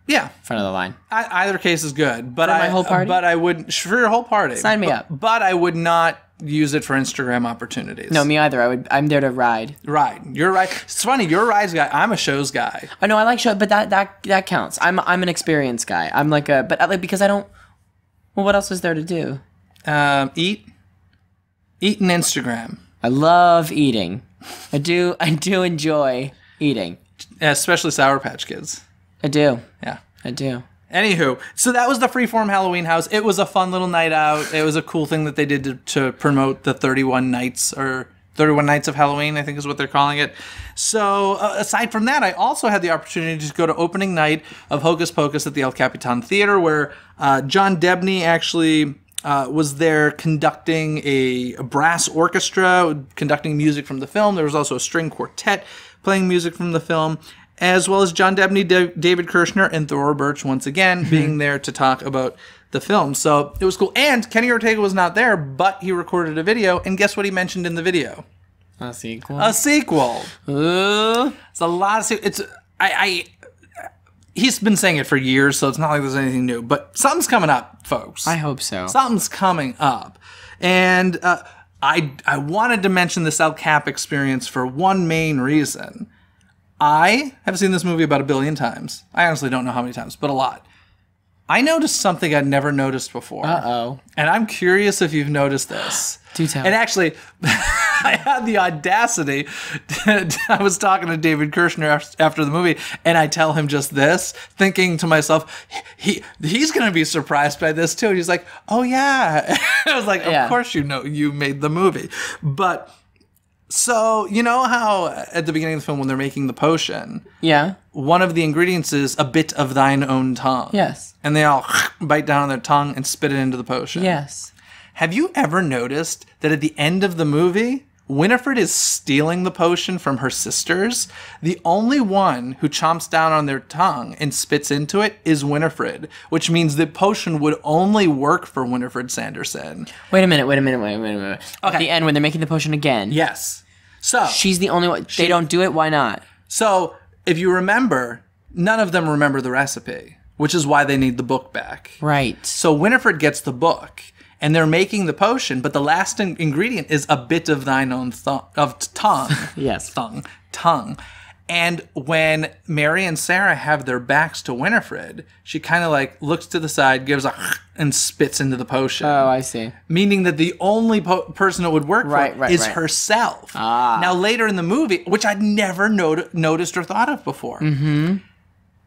front of the line. Either case is good. But For my whole party? But I would, for your whole party. Sign me up. But I would not use it for Instagram opportunities. No, me either. I'm there to ride. Ride. You're right. It's funny. You're a rides guy. I'm a shows guy. I know I like show, but that counts. I'm an experience guy. I'm like because I don't. Well, what else is there to do? Eat and Instagram. I love eating. I do enjoy eating. Especially Sour Patch Kids. I do. Yeah. I do. Anywho, so that was the Freeform Halloween house. It was a fun little night out. It was a cool thing that they did to promote the 31 nights, or 31 Nights of Halloween, I think is what they're calling it. So aside from that, I also had the opportunity to go to opening night of Hocus Pocus at the El Capitan Theatre, where John Debney actually was there conducting a brass orchestra, conducting music from the film. There was also a string quartet playing music from the film, as well as John Debney, David Kirshner, and Thora Birch once again being there to talk about the film. So it was cool. And Kenny Ortega was not there, but he recorded a video, and guess what he mentioned in the video? A sequel. A sequel. It's a lot of he's been saying it for years, so it's not like there's anything new. But something's coming up, folks. I hope so. Something's coming up. And I wanted to mention this El Cap experience for one main reason. I have seen this movie about 1 billion times. I honestly don't know how many times, but a lot. I noticed something I'd never noticed before. Uh-oh. And I'm curious if you've noticed this. Do tell. And actually, I had the audacity. I was talking to David Kirshner after the movie, and I tell him just this, thinking to myself, he's going to be surprised by this too. He's like, oh yeah. I was like, of course you know you made the movie. But so, you know how at the beginning of the film when they're making the potion, one of the ingredients is a bit of thine own tongue. Yes. And they all bite down on their tongue and spit it into the potion. Yes. Have you ever noticed that at the end of the movie, Winifred is stealing the potion from her sisters? The only one who chomps down on their tongue and spits into it is Winifred, which means the potion would only work for Winifred Sanderson. Wait a minute. Okay. At the end, when they're making the potion again. Yes. So she's the only one. They don't do it. Why not? So if you remember, none of them remember the recipe, which is why they need the book back. Right. So Winifred gets the book. And they're making the potion, but the last ingredient is a bit of thine own tongue. Yes. Tongue. And when Mary and Sarah have their backs to Winifred, she kind of like looks to the side, gives a and spits into the potion. Oh, I see. Meaning that the only person it would work for is herself. Ah. Now later in the movie, which I'd never noticed or thought of before. Mm-hmm.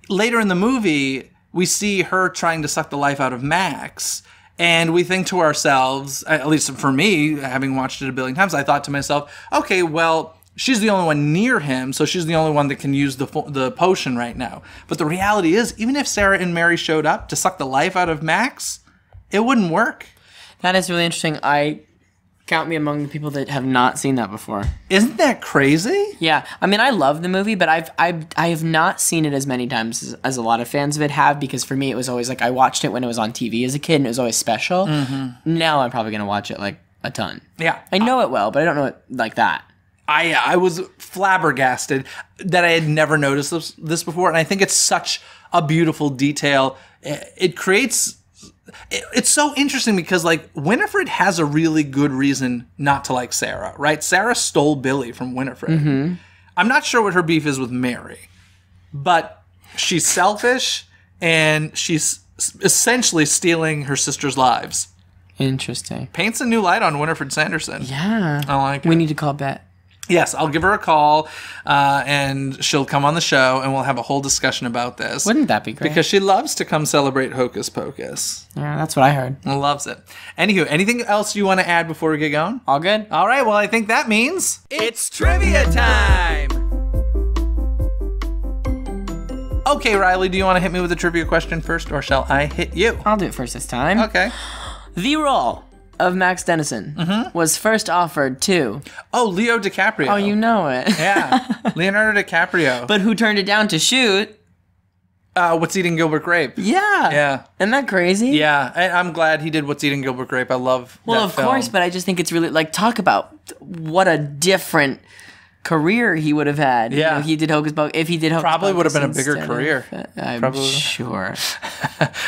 Later in the movie, we see her trying to suck the life out of Max. And we think to ourselves, at least for me, having watched it a billion times, I thought to myself, okay, well, she's the only one near him, so she's the only one that can use the potion right now. But the reality is, even if Sarah and Mary showed up to suck the life out of Max, it wouldn't work. That is really interesting. Count me among the people that have not seen that before. Isn't that crazy? Yeah. I mean, I love the movie, but I have not seen it as many times as a lot of fans of it have, because for me, it was always like I watched it when it was on TV as a kid, and it was always special. Mm-hmm. Now I'm probably going to watch it like a ton. Yeah. I know it well, but I don't know it like that. I was flabbergasted that I had never noticed this before, and I think it's such a beautiful detail. It creates... It's so interesting because, like, Winifred has a really good reason not to like Sarah, right? Sarah stole Billy from Winifred. Mm-hmm. I'm not sure what her beef is with Mary, but she's selfish and she's essentially stealing her sister's lives. Interesting. Paints a new light on Winifred Sanderson. Yeah. I like it. We need to call Bet. Yes, I'll give her a call, and she'll come on the show, and we'll have a whole discussion about this. Wouldn't that be great? Because she loves to come celebrate Hocus Pocus. Yeah, that's what I heard. Loves it. Anywho, anything else you want to add before we get going? All good? All right, well, I think that means... It's trivia time! Okay, Riley, do you want to hit me with a trivia question first, or shall I hit you? I'll do it first this time. Okay. The role of Max Dennison was first offered to... Oh, Leo DiCaprio. Oh, you know it. Yeah, Leonardo DiCaprio. But who turned it down to shoot? What's Eating Gilbert Grape. Yeah. Yeah. Isn't that crazy? Yeah, I'm glad he did What's Eating Gilbert Grape. I love that Well, of film. course, but I just think it's really... Like, talk about what a different career he would have had. Yeah. You know, he did Hocus Pocus. If he did Hocus Probably would have Pocus been a bigger instead career. I'm Probably. sure.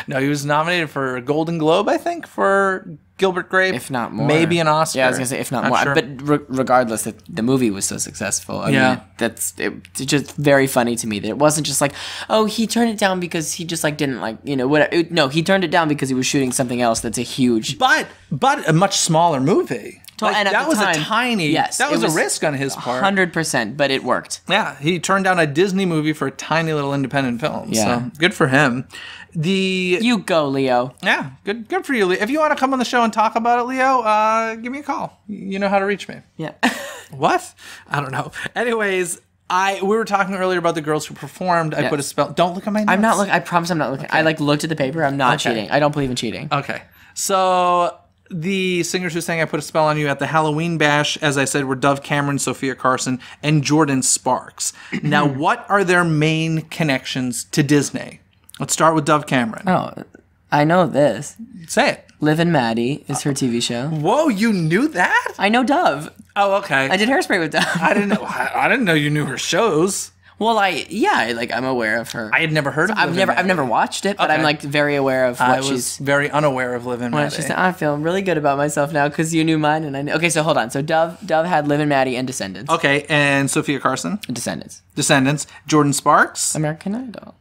No, he was nominated for a Golden Globe, I think, for Gilbert Grape. If not more. Maybe an Oscar. Yeah, I was going to say, if not more. Sure. But regardless, the movie was so successful. I Yeah. mean, it's just very funny to me that it wasn't just like, oh, he turned it down because he just like didn't like, you know, whatever. No, he turned it down because he was shooting something else that's a huge... But a much smaller movie. Like, and at that the was time, a tiny... yes, that was it a risk on his part. 100%, but it worked. Yeah, he turned down a Disney movie for a tiny little independent film. Yeah. So good for him. You go, Leo. Yeah, good for you, Leo. If you want to come on the show and talk about it, Leo, give me a call. You know how to reach me. Yeah. What? I don't know. Anyways, we were talking earlier about the girls who performed. I put a spell. Don't look at my notes. I'm not looking. I promise I'm not looking. Okay. I like looked at the paper. I'm not cheating. I don't believe in cheating. Okay. So the singers who sang I Put a Spell on You at the Halloween Bash, as I said, were Dove Cameron, Sophia Carson, and Jordan Sparks. Now, what are their main connections to Disney? Let's start with Dove Cameron. Oh, I know this. Say it. Liv and Maddie is her TV show. Whoa, you knew that? I know Dove. Oh, okay. I did Hairspray with Dove. I didn't know. I didn't know you knew her shows. Well, I'm aware of her. I had never heard of. Liv and Maddie. I've never watched it, but Okay. I'm like very aware of what I was she's. very unaware of Liv and What Maddie. she's. I feel really good about myself now because you knew mine and I knew. Okay, so hold on. So Dove had Liv and Maddie and Descendants. Okay, and Sophia Carson, Descendants. Descendants. Jordan Sparks, American Idol.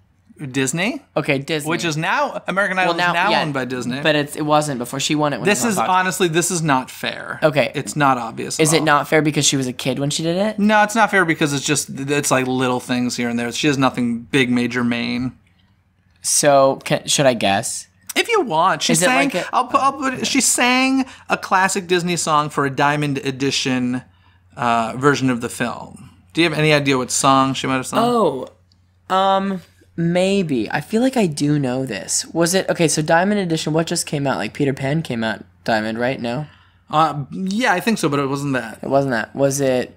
Disney. Okay, Disney. Which is now, American Idol is now owned by Disney. But it wasn't before. She won it when This it was is, on Fox. honestly, this is not fair. Okay. It's not obvious Is at it all. not fair because she was a kid when she did it? No, it's not fair because it's like little things here and there. She has nothing big, major, main. So, should I guess? If you want. She Is it sang, like I'll put it, she sang a classic Disney song for a Diamond Edition version of the film. Do you have any idea what song she might have sung? Oh, maybe. I feel like I do know this. Was it, okay, so Diamond Edition, what just came out? Like Peter Pan came out Diamond, right? No? Yeah, I think so, but it wasn't that. It wasn't that. Was it,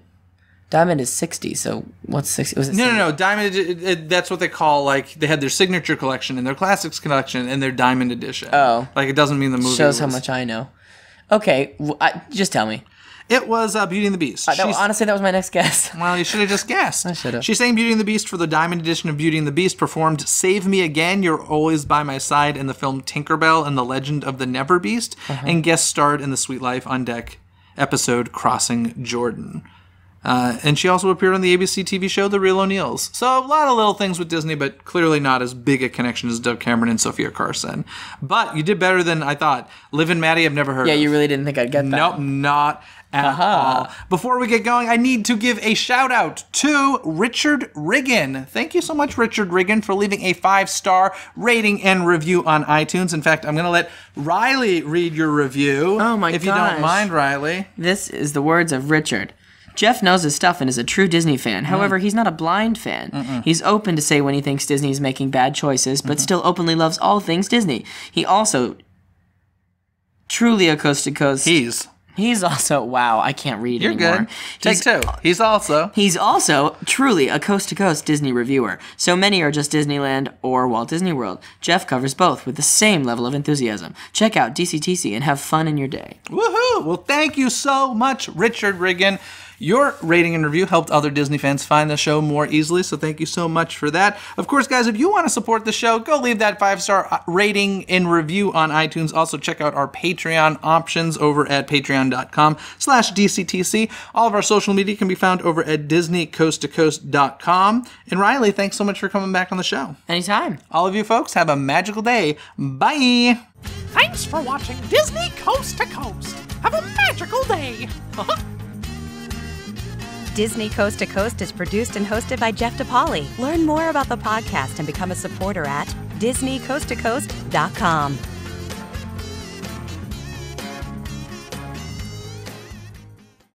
Diamond is 60, so what's 60? Was it No. Diamond, that's what they call, like, they had their signature collection and their classics collection and their Diamond Edition. Oh. Like, it doesn't mean the movie Shows how was- much I know. Okay, just tell me. It was Beauty and the Beast. Honestly, that was my next guess. Well, you should have just guessed. I should have. She sang Beauty and the Beast for the Diamond Edition of Beauty and the Beast, performed Save Me Again, You're Always By My Side in the film Tinkerbell and the Legend of the Never Beast, and guest starred in the Sweet Life on Deck episode Crossing Jordan. And she also appeared on the ABC TV show The Real O'Neills. So a lot of little things with Disney, but clearly not as big a connection as Dove Cameron and Sophia Carson. But you did better than I thought. Liv and Maddie I've never heard of. Yeah, you really didn't think I'd get that. Nope, not at all. Before we get going, I need to give a shout out to Richard Riggin. Thank you so much, Richard Riggin, for leaving a 5-star rating and review on iTunes. In fact, I'm going to let Riley read your review. Oh my If you don't gosh. mind, Riley. This is the words of Richard. Jeff knows his stuff and is a true Disney fan. However, he's not a blind fan. He's open to say when he thinks Disney is making bad choices, but still openly loves all things Disney. He also truly a coast to coast. He's also, wow, I can't read You're anymore. good. Take two. He's also truly a coast-to-coast Disney reviewer. So many are just Disneyland or Walt Disney World. Jeff covers both with the same level of enthusiasm. Check out DCTC and have fun in your day. Woohoo! Well, thank you so much, Richard Riggin. Your rating and review helped other Disney fans find the show more easily, so thank you so much for that. Of course, guys, if you want to support the show, go leave that 5-star rating and review on iTunes. Also, check out our Patreon options over at patreon.com/DCTC. All of our social media can be found over at DisneyCoastToCoast.com. And Riley, thanks so much for coming back on the show. Anytime. All of you folks, have a magical day. Bye! Thanks for watching Disney Coast to Coast. Have a magical day. Disney Coast to Coast is produced and hosted by Jeff DePaoli. Learn more about the podcast and become a supporter at DisneyCoastToCoast.com.